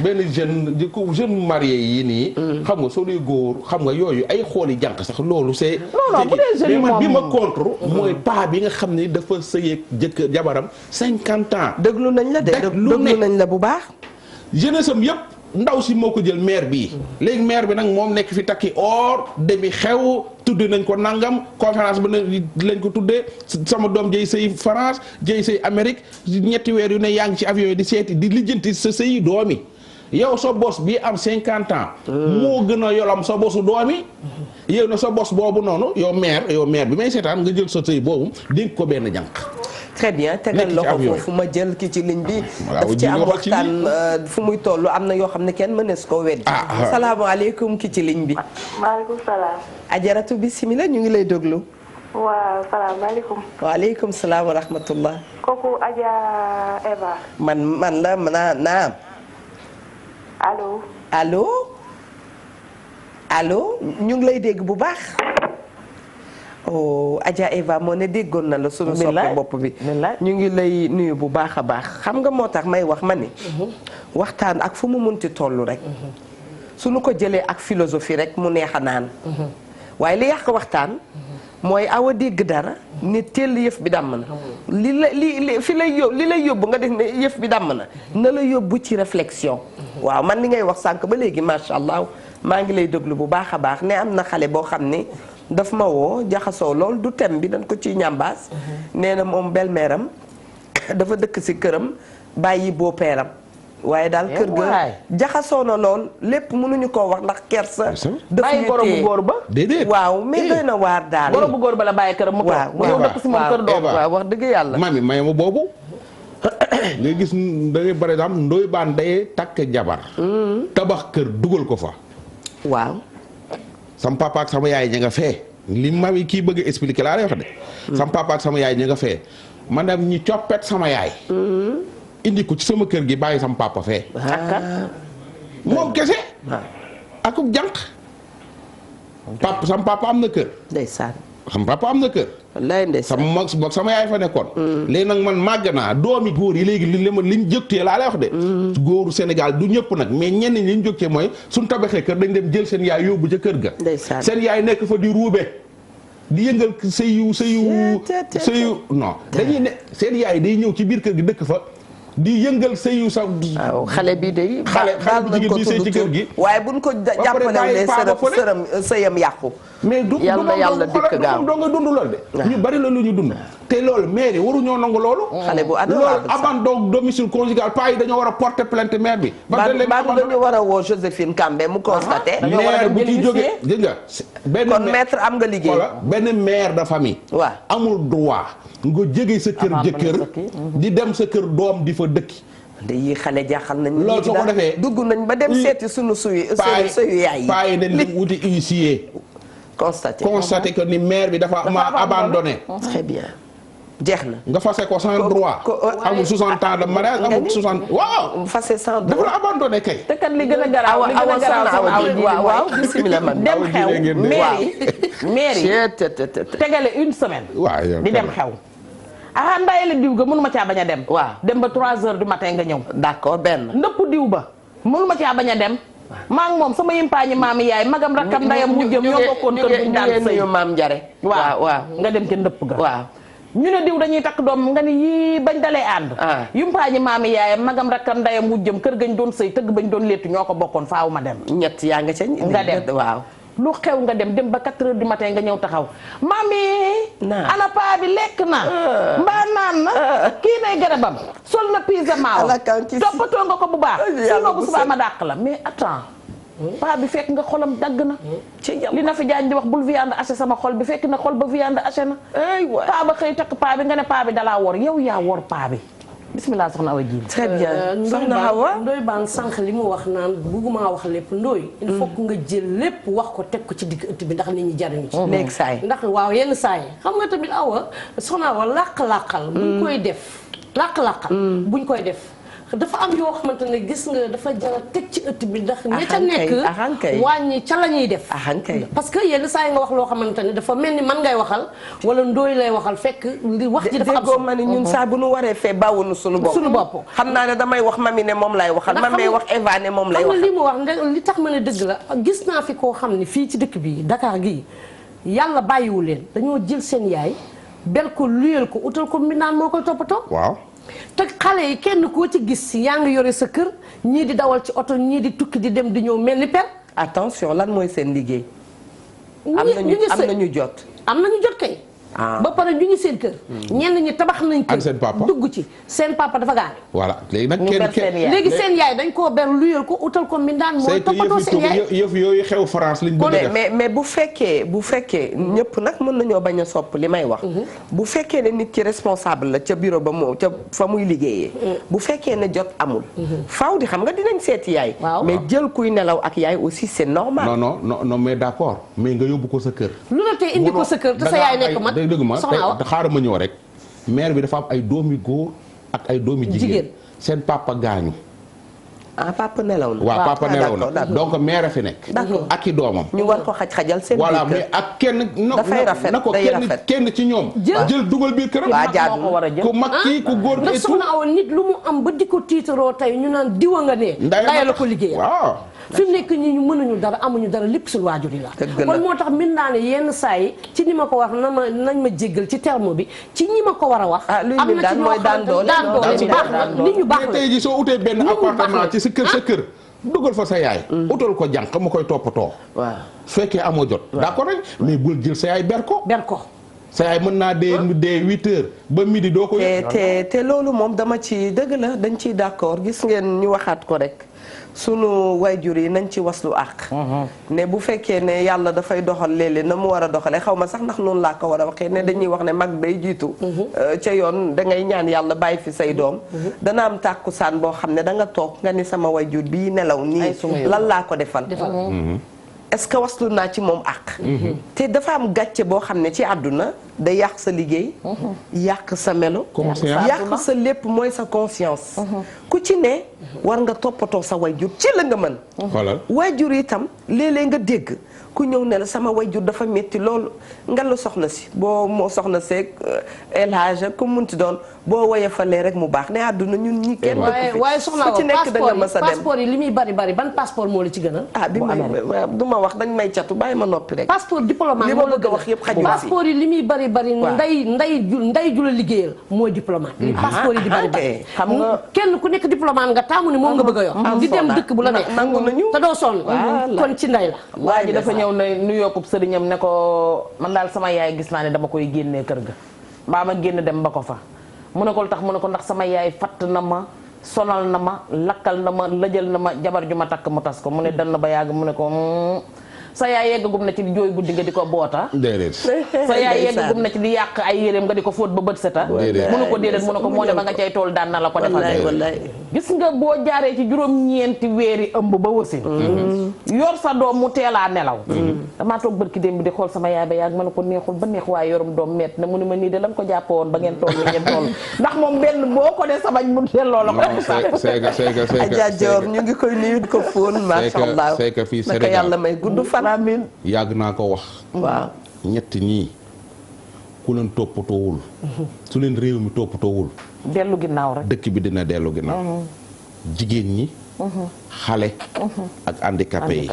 benn jeune marié yi nii xam nga soo dee góor xam nga yooyu ay xooli jànq sax loolu c'est non bu dee jeune man bi ma contre mooy paa bi nga xam ne dafa sëyeeg jëkkër jabaram 50 ans déglu nañ la de déglu nañ la bu baax jeunesse am yëpp ndaw si moo ko jël maire bii léegi maire bi nag moom nekk fi takki or demi xew tudde nañ ko nangam conférence ba lañ ko tuddee sama doom jëy sëy France jëy sëy Amérique ñetti weer yu ne yaa ngi ci avion yi di seeti di lijjanti sa sëyi doomi yow sa bos bii am 50 ans moo gën a yolam sa bosu doomi yow na sa bos boobu noonu yow maire bi may seetaan nga jël sa sëy boobu dénk ko benn jànq très bien tegal loxo foofu ma jël ki ci ligne bi daf ci am waxtaan fu muy toll am na yoo xam ne kenn mënees koo weddi salaamaaleykum ki ci ligne bi maaleykum salaam ajaratu bismillah ñu ngi lay déglu waaw salaamaaleykum waaleykum salaam wa rahmatullah kooku Adja Eva man la naam allo ñu ngi lay dégg bu baax oh Adja Eva moo ne déggoon na la sunu soppe bopp bi ñu ngi lay nuyu bu baax a baax xam nga moo tax may wax ma ni waxtaan ak fu mu munti toll rek suñu ko jëlee ak philosophie rek mu neex a naan waaye li yàq waxtaan mooy awa dégg dara ne teel yëf bi damm na li lay yóbbu nga def ne yëf bi damm na la yóbbu ci réflexion waaw man li ngay wax sànq ba léegi macha allah maa ngi lay déglu bu baax a baax ne am na xale boo xam ne daf ma woo jaxasoo lool du tem bi dañ ko ciy ñambaas nee na moom belle-mère am dafa dëkk si këram bàyyi beau-père am waaye daal kër ga jaxasoo na lool lépp mënuñu koo wax ndax kersa bàyyi goro bu góor ba déedéet waaw mais doy na waar daal goro bu góor ba la bàyyi këram mu toog mu ñëw dëkk si moom kër doom waaw wax dëgg yàlla mami may ma boobu nga gis da ngay par exemple ndoy baan day takk jabar tabax kër dugal ko fa waaw sama papa ak sama yaay ña nga fee li mami kii bëgg a expliquer laa lay wax de sama papa ak sama yaay ña nga fee man dem ñi coppet sama yaay indi ko ci sama kër gi bàyyi sama papa fee moom kese akub jànq sama papa am na kër ndeysaan sama papa am na kër wallaay ndeysaan sama mag boog sama yaay fa nekkoon léegi nag man màgg naa doomi góor yi léegi liñ jógtee laa lay wax de góoru Sénégal du ñëpp nag mais ñenn ñi liñ jógtee mooy suñ tabaxee kër dañ dem jël seen yaay yóbbu ca kër ga seen yaay nekk fa di ruube di yëngal sëyu non dañuy ne seen yaay day ñëw ci biir kër gi dëkk fa di yëngal sëyu sa waaw xale bi day xale bu jigéen bi sëy ci kër gi waaye buñ ko jàppalewulee sëyam yàqu mais du yàlla dikk gaaw doo nga dund loolu de ñu bari la lu ñu dund te loolu mairie waruñoo nangu loolu xale bu adorable loolu abandon domicile conjugal pas yi dañoo war a porter plainte maire bi ba dañu war a woo Joséphine Kambé mu constaté maire bu ci jógee dégg nga kon maître am nga liggéey benn mère de famille waaw amul droit nga jóge sa kër jëkkër di dem sa kër doom di fa dëkki de yi xale jaaxal nañ loolu soo ko defee dugg nañ ba dem seeti sunu sëyu yaay yi paa yi dañ leen wuti huissier constaté que ni maire bi dafa abandonné très bien jeex na nga fase ko sans droit amul 60 ans de mariage amul 60 waaw fase sans droit dafa la abandonné kay te kat li gën a garaaw waaw bismillah man dem xew mairie tegale une semaine di dem xew ndaye la diw ga mënuma caa bañ a dem waaw dem ba 3 heures du matin nga ñëw d'accord benn ndëpp diw ba mënuma caa bañ a dem maa ngi moom sama yimpaañi maami yaay magam rakkam ndayam mu jëm ñoo bokkoon kër buñ daan sëy maam Njare waaw nga dem ca ndëpp ga waaw ñu ne diw dañuy takk doom nga ni yii bañ dalee ànd yumpaañi maami yaay magam rakkam ndayam mu jëm kër gañ doon sëy tëgg bañ doon léttu ñoo ko bokkoon faaw ma dem ñett yaa nga ca nga dem waaw lu xew nga dem ba 4 heures du matin nga ñëw taxaw mami ana paa bi lekk na mbaa naan na kii nay garabam sol na pyjama toppatoo nga ko bu baax sinon bu subaa ma dàq la mais attends paa bi fekk nga xolam dagg na li na fi jaañ di wax bul viande haché sama xol bi fekk na xol ba viande haché na paa ba xëy takk paa bi nga ne paa bi dalaa wor yow yaa wor paa bi bismillah soxna Awa Diine. très bien soxna Awa Ndoye Bane sànq li mu wax naan bugguma wax lépp Ndoye. il faut que nga jël lépp wax ko teg ko ci digg ëtt bi ndax nit ñi jariñu ci. léegi saa yi ndax waaw yenn saa yi xam nga tamit Awa soxna Awa làq-làqal. buñ koy def làq-làqal. buñ koy def. dafa am yoo xamante ne gis nga dafa jara teg ci ëtt bi ndax ña ca nekk wàññi ca la ñuy def parce que yenn saa yi nga wax loo xamante ne dafa mel ni man ngay waxal wala Ndoye lay waxal fekk li wax ji dafa am ma ni ñun saa bu nu waree fee bàwunu suñu bopp xam naa ne damay wax mami ne moom lay waxal man may wax Eva ne moom lay waxal li mu wax li tax ma ne dëgg la gis naa fi koo xam ne fii ci dëkk bi Dakar gii yàlla bàyyiwu leen dañoo jël seen yaay bel ko luyeel ko utal ko mbindaan moo koy toppatoo waaw te xale yi kenn koo ci gis yaa ngi yore sa kër ñii di dawal ci oto ñii di tukki di dem di ñëw mel ni per. attention lan mooy seen liggéey. am nañu jot. am nañu jot kay. ba pare ñu ngi seen kër. ñenn ñi tabax nañ kër. ak seen papa dugg ci seen papa dafa gaañ. voilà léegi nag léegi seen yaay dañ koo ber luyal ko utal ko mbindaan mooy toppatoo seen yaay. yëf yooyu xew France liñ bëgg a def mais bu fekkee ñëpp nag mën nañoo bañ a sopp li may wax. bu fekkee ne nit ki responsable la ca bureau ba moo ca fa muy liggéeyee. bu fekkee ne jot amul. faaw di xam nga dinañ seeti yaay. mais jël kuy nelaw ak yaay aussi c'est normal. non mais d'accord mais nga yóbbu ko sa kër. lu la tee indi ko sa kër te sa yaay nekk mat. dëgg ma xaaral ma ñëw rek mère bi dafa am ay doomi góor ak ay doomi jigéen seen papa gaañu. papa nelaw na. waaw papa nelaw na donc mère fi nekk. d'accord ak i doomam. ñu war ko xajal seen biir kër. voilà mais ak kenn. dafay rafet na ko kenn ci ñoom. jël dugal biir këram. waa jaadu moo ko war a jël ku mag kii ku góor ndax soxna Awa nit lu mu am ba di ko tiitaroo tey ñu naan diwa nga ne. ndaya la ko liggéeyal waaw. fi mu nekk ñi ñu mënuñu dara amuñu dara lépp suñu waajur yi la kon moo tax min naa ne yenn saa yi ci ni ma ko wax nañ ma jéggal ci terme bi ci ñi ma ko war a wax am na ci ñoo xam daan doole bi baax na nit ñu baax la tey ji soo utee benn appartement ci sa kër dugal fa sa yaay utal ko jànq mu koy toppatoo waaw su fekkee amoo jot d'accord rek mais bul jël sa yaay ber ko sa yaay mën naa dee 8 heures ba midi doo ko te loolu moom dama ci dëgg la dañ ciy d'accord gis ngeen ñu waxaat ko rek sunu wayjur yi nañ ci waslu àq. ne bu fekkee ne yàlla dafay doxal léeg-léeg na mu war a doxalee xaw ma sax ndax noonu laa ko war a waxee ne dañuy wax ne mag day jiitu. ca yoon da ngay ñaan yàlla bàyyi fi say doom. dana am tàkkusaan boo xam ne da nga toog nga ni sama wayjur bii nelaw nii. lan laa ko defal. est-ce que waslu naa ci moom àq. te dafa am gàcce boo xam ne ci àdduna day yàq sa liggéey. yàq sa melo. yàq sa lépp mooy sa conscience. ku ci ne war nga toppatoo sa wayjur ci la nga mën. wayjur itam léeg-léeg nga dégg ku ñëw ne la sama wayjur dafa metti loolu nga la soxna si boo moo soxna seeg El Hadj ku munti doon boo woyofalee rek mu baax ne àdduna ñun ñi kenn dëkk fi waaye soxna ku ci nekk da nga mës a dem passeport yi li muy bari bari ban passeport moo la ci gënal. bi may du ma wax dañ may catu bàyyi ma noppi rek. passeport diplomate li ma bëgg a wax yëpp xajul si passeport yi li muy bari bari. nday ju la liggéeyal mooy diplomate. li passeport yi di bari bari. xam nga kenn ku nekk diplomate nga taamu ni moom nga bëgg a yor. di dem dëkk bu la neex nangu nañu te doo sonn. kon ci nday la. waa ji dafa ñëw ne nuyoo ko sëriñam ne ko man daal sama yaay gis naa ne dama koy génnee kër ga mbaa ma génn dem ba ko fa mu ne ko lu tax mu ne ko ndax sama yaay fatt na ma sonal na ma lakkal na ma lëjal na ma jabar ju ma takk mu tas ko mu ne dan ba yàgg mu ne ko sa yaay yeggagum na ci di jooy guddi nga di ko boota déedéet sa yaay yeggagum na ci di yàq ay yéreem nga di ko fóot ba bët seta mu ne ko déedéet mu ne ko moo ne ba nga cay tool daan na la ko defal gis nga boo jaaree ci juróom-ñeenti weeri ëmb ba wasin yor sa doom mu teelaa nelaw damaa toog bërki démb bi di xool sama yaay ba yàgg ma ne ko neexul ba neex waaye yorum doom meet na mu ne ma nii de la nga ko jàpp woon ba ngeen toll ngeen toll ndax moom benn boo ko de samañ mu delloo la ko Adja Dior ñu ngi koy nuyu ko fóon masha Allah naka yàlla may gudd fan amiin yàgg naa ko wax waaw ñett ñii ku leen toppatoowul su leen réew mi toppatoowul dellu ginnaaw rek dëkk bi dina dellu ginnaaw jigéen ñi xale ak handicapé yi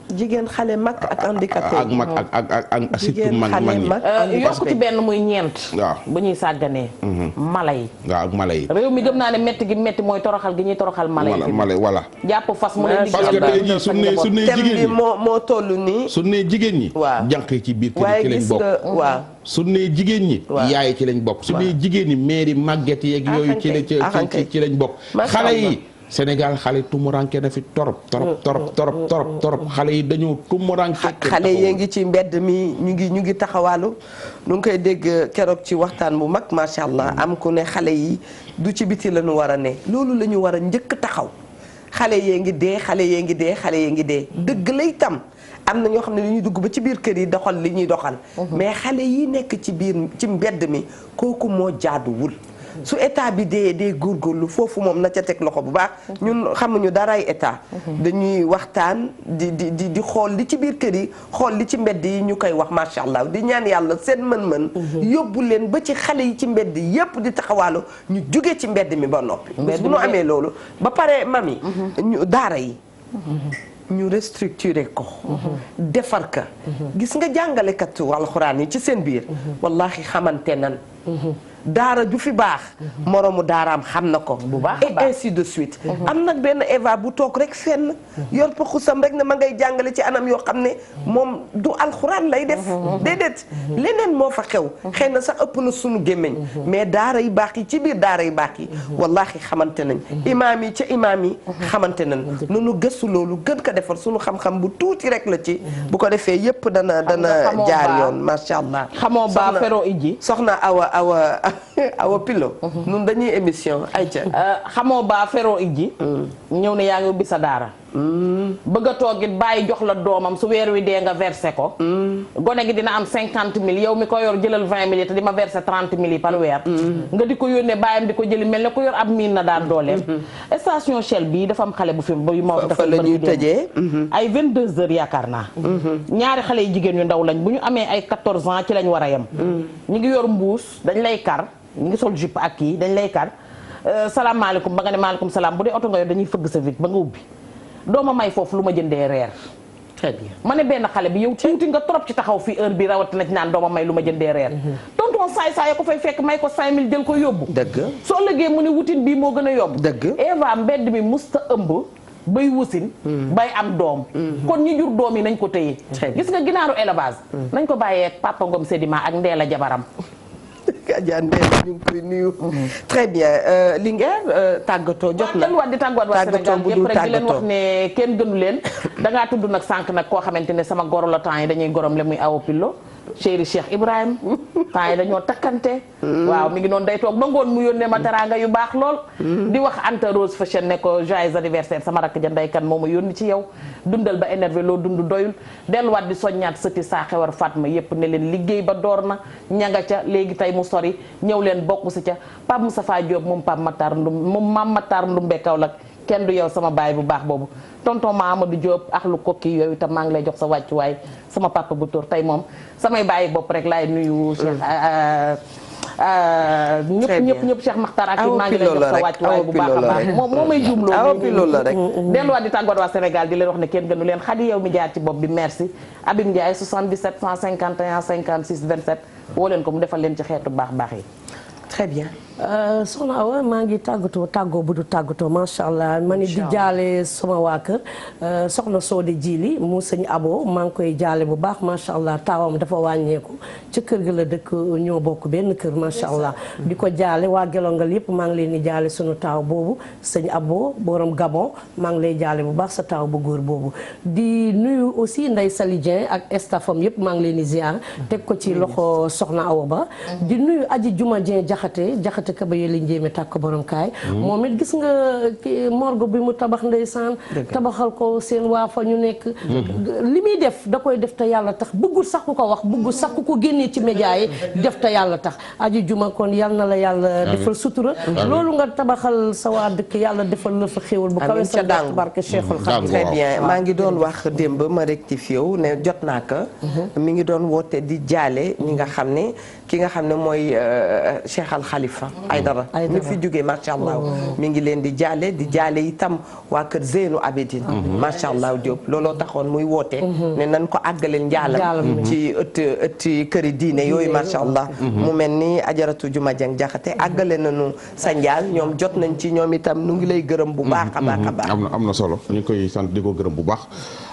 jigéen xale mag ak handicapé ak mag ak surtout mag ñi yokku ci benn muy ñeent waaw bu ñuy sàgganee mala yi waaw ak mala yi réew mi gëm naa ne metti gi metti mooy toroxal gi ñuy toroxal mala yi voilà jàpp fas mu leen parce que tey jii su ne jigéen ñi moo toll nii su ne jigéen ñi jànq ci biir kër ci lañ bokk waaw su ne jigéen ñi yaay ci lañ bokk su ne jigéen ñi mairie màgget yeeg yooyu ci lañ bokk xale yi Sénégal xale tumuranke na fi torop xale yi dañoo tumuranke xale yee ngi ci mbedd mi ñu ngi taxawaalu nu ngi koy dégg keroog ci waxtaan bu mag macha allah am ku ne xale yi du ci biti la ñu war a ne loolu la ñu war a njëkk taxaw xale yee ngi dee xale yee ngi dee dëgg lay tam am na ñoo xam ne dañuy dugg ba ci biir kër yi doxal li ñuy doxal mais xale yi nekk ci mbedd mi kooku moo jaaduwul su état bi dee góorgóorlu foofu moom na ca teg loxo bu baax ñun xamuñu daray état dañuy waxtaan di xool li ci biir kër yi xool li ci mbedd yi ñu koy wax macha allah di ñaan yàlla seen mën-mën yóbbu leen ba ci xale yi ci mbedd yi yépp di taxawaalu ñu jóge ci mbedd mi ba noppi bu ñu amee loolu ba pare mami ñu daara yi ñu restructuré ko defar ka gis nga jàngalekatu alxuraan yi ci seen biir wallahi xamante nan daara ju fi baax moroomu daaraam xam na ko bu baax et ainsi de suite am nag benn Eva bu toog rek fenn yor pa xusam rek ne ma ngay jàngale ci anam yoo xam ne moom du alxuraan lay def déedéet leneen moo fa xew xëy na sax ëpp na sunu gémmiñ mais daara yu baax yi ci biir daara yu baax yi wallahi xamante nañ imaam yi ca imaam yi xamante nañ nunu gëstu loolu gën ko defar sunu xam-xam bu tuuti rek la ci bu ko defee yépp dana jaar yoon macha allah xamoo baa fero ijji soxna awa pilo nun dañuy émission ayca xamoo baa fero ijji ñëw ne yaa ngi ubbi sa daara bëgg a toogit bàyyi jox la doomam su weer wi dee nga versé ko gone gi dina am 50 000 yow mi ko yor jëlal 20 000 te di ma versé 30 000 yi par weer nga di ko yónnee bàyyam di ko jëli mel ne ko yor ab miin na daan dooleem station Shell bii dafa am xale bu fi yu ma dafa la ñuy tëjee ay 22 heures yaakaar naa ñaari xale yu jigéen yu ndaw lañ bu ñu amee ay 14 ans ci lañ war a yem ñu ngi yor mbuus dañ lay kar ñu ngi sol jupe ak kii dañ lay kar salaamaaleykum ba nga ne maaleykum salaam bu dee oto nga yor dañuy fëgg sa vitre ba nga ubbi dooma may foofu lu ma jëndee reer très bien ma ne benn xale bi yow tuuti nga trop ci taxaw fii heure bi rawatina ci naan dooma may lu ma jëndee reer tonton saay ko fay fekk may ko 5000 jël ko yóbbu dëgg soo lëggee mu ne wutin bii moo gën a yomb dëgg Eva mbedd mi musta ëmb bay wusin bay am doom kon ñi jur doom yi nañ ko téye gis nga ginaaru élevage nañ ko bàyyee Papa Ngom Sedima ak Ndeela jabaram Adja Ndeye ñu ngi koy nuyu. très bien Linguère tàggatoo jot na. di tàggatoo waa Sénégal yëpp rek di leen wax ne kenn gënu leen. da ngaa tudd nag sànq nag koo xamante ne sama goro la temps yi dañuy gorom le muy Awa Pillo chéri Cheikh Ibrahim temps yi dañoo takkante. waaw mi ngi noonu day toog ba ngoon mu yónnee ma teraanga yu baax lool. di wax Anta Rose Fashion ne ko joyeux anniversaire sama rakk ja ndeykan moo ma yónni ci yow. dundal ba énervé loo dund doyul delluwaat di soññaat sëti saa xewar Fatma yépp ne leen liggéey ba door na ñanga ca léegi tey mu sori ñëw leen bokk si ca Pape Moustapha Diop moom Pape Matar Ndum moom Mame Matar Ndumbe Kaolack kenn du yow sama baay bu baax boobu tonton Mamadou Diop ak lu kokki yooyu tam maa ngi lay jox sa wàccuwaay sama papa bu tóor tey moom samay bàyyi bopp rek laay nuyu ñëpp Cheikh Makhtar ak maa ngi lay jox sa wàccuwaay bu baax a baax moo may juumloo awa piloo la rek delluwaat di tàggat waa Sénégal di leen wax ne kenn gënu leen xadi yow mi jaar ci bopp bi merci Abib Ndiaye 77 151 56 27 woo leen ko mu defal leen ci xeetu baax baax yi très bien soxna Awa maa ngi tàggoo bu du tàggatoo macha allah ma ni di jaale sama waa kër soxna Soode Jili mu sëñ Abo maa ngi koy jaale bu baax macha allah taawam dafa wàññeeku ca kër ga la dëkk ñoo bokk benn kër macha allah di ko jaale waa Gelongal yëpp maa ngi leen di jaale sunu taaw boobu sëñ Abo borom Gabon maa ngi lay jaale bu baax sa taaw bu góor boobu di nuyu aussi Ndeye Sali Dieng ak stafam yëpp maa ngi leen di ziar teg ko ci loxo soxna Awa Ba di nuyu Aji Juma Dieng jaxate ka ba yëli njéeme tàkk borom kaay moom it gis nga morgue bi mu tabax ndeysaan tabaxal ko seen waa fa ñu nekk li muy def da koy def te yàlla tax bëggul sax ku ko wax bëggul sax ku ko génnee ci média yi def te yàlla tax Aji Juma kon yal na la yàlla defal sutura loolu nga tabaxal sa waa dëkk yàlla defal la fa xéwal bu kawe sa dànk barke Cheikhul Khadim très bien maa ngi doon wax démb ma rectifié wu ne jot naa ko mi ngi doon woote di jaale ñi nga xam ne ki nga xam ne mooy Cheikh Al Khalifa Aydara mi fi jógee macha allah mi ngi leen di jaale itam waa kër Zeynou Abedine macha allah Diop looloo taxoon muy woote ne nan ko àggaleel njaalam ci ëtti këri diine yooyu macha allah mu mel ni ajaratu Juma Jeng Jaxate àggale nañu sa njaal ñoom jot nañ ci ñoom itam nu ngi lay gërëm bu baax a baax a baax am na solo ñu koy sant di ko gërëm bu baax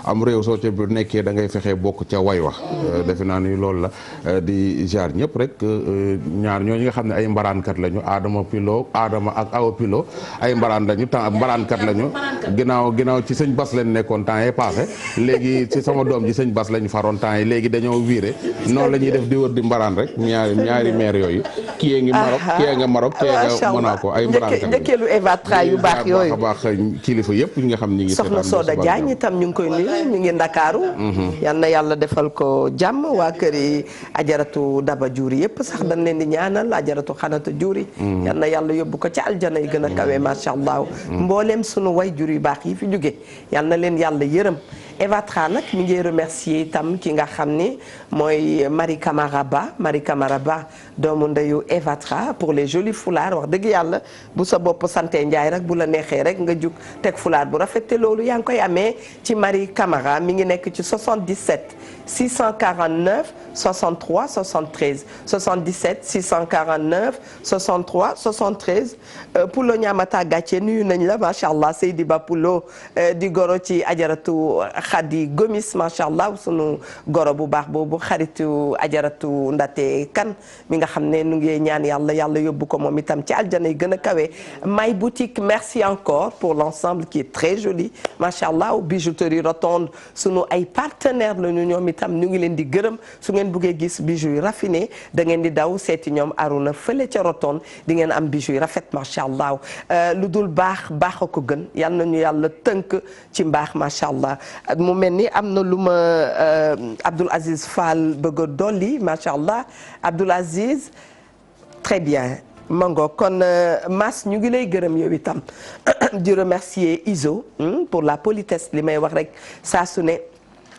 am réew soo ca nekkee da ngay fexe bokk ca way wax defe naa ni loolu la di jaar ñëpp rek ñaar ñooñu nga xam ne ay mbaraankat lañu Adama ak Awa Pilo ay mbaraan lañu temps mbaraankat lañu ginnaaw ci sëñ Bas lañ nekkoon temps yi passé léegi ci sama doom ji sëñ Bas lañu faroon temps yi léegi dañoo viré noonu la ñuy def di wër di mbaraan rek ñaari maire yooyu kii ngi Maroc kii nga Monaco ay mbaraankat njëkkeelu Eva Tra yu baax yooyu baax kilifa yëpp ñi nga xam ñi ngi soxna Soda Diagne itam ñu ngi koy nuyu ñu ngi Ndakaaru yal na yàlla defal ko jàmm waa kër yi ajaratu Daba Juuri yëpp sax dañ leen di ñaanal ajaratu Xanata Juuri yal na yàlla yóbbu ko ci aljana yi gën a kawe macha allah mbooleem sunu way jur yu baax yi fi jóge yal na leen yàlla yërëm Eva Tra nag mi ngi remercier itam ki nga xam ni mooy Marie Camara Ba doomu ndeyu Evatra pour les jolis foulards wax dëgg yàlla bu sa bopp santé Ndiaye rek bu la neexee rek nga jug teg foulard bu rafet te loolu yaa ngi koy amee ci Marie Camara mi ngi nekk ci 77 649 63 73 77 649 63 73 Poulo Ñaamata Gàcce nuyu nañ la macha allah Seydi Ba Poulo di goro ci ajaratu Khady Gomis macha allah sunu goro bu baax boobu xaritu ajaratu Ndate Kan mi nga xam ne nu ngi ñaan yàlla yóbbu ko moom itam ci aljana yi gën a kawe. My boutique merci encore pour l'ensemble qui est très joli macha allah bijouterie Rotonde sunu ay partenaires la ñu ñoom itam ñu ngi leen di gërëm su ngeen buggee gis bijoux yu raffiné da ngeen di daw seeti ñoom Aruna fële ca Rotonde di ngeen am bijoux yu rafet macha allah lu dul baax baax a ko gën yal nañu yàlla tënk ci mbaax macha allah mu mel ni am na lu ma Abdoul Aziz Fall bëgg a dolli macha allah Abdoul Aziz très bien. Mango kon Mas ñu ngi lay gërëm yow itam di remercier Iso pour la politesse li may wax rek saa su ne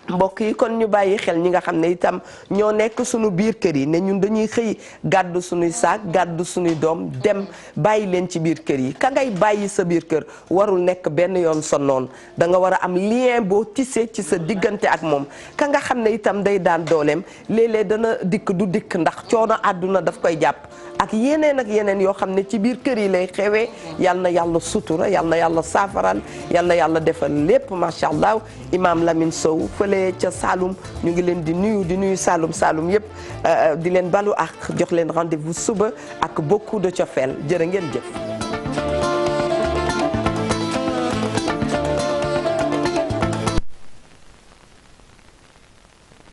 mbokk yi kon ñu bàyyi xel ñi nga xam ne itam ñoo nekk suñu biir kër yi ne ñun dañuy xëy gàddu suñuy saak gàddu suñuy doom dem bàyyi leen ci biir kër yi ka ngay bàyyi sa biir kër warul nekk benn yoon sonnoon da nga war a am lien boo tissé ci sa diggante ak moom ka nga xam ne itam day daan dooleem léeg-léeg dana dikk du dikk ndax coono àdduna daf koy jàpp ak yeneen yoo xam ne ci biir kër yi lay xewee yal na yàlla sutura yal na yàlla saafaral yal na yàlla defal lépp macha allah Imam Lamine Sow fële ca Saloum ñu ngi leen di nuyu Saloum yëpp di leen balu ak jox leen rendez-vous suba ak beaucoup de cofeel jërë ngeen jëf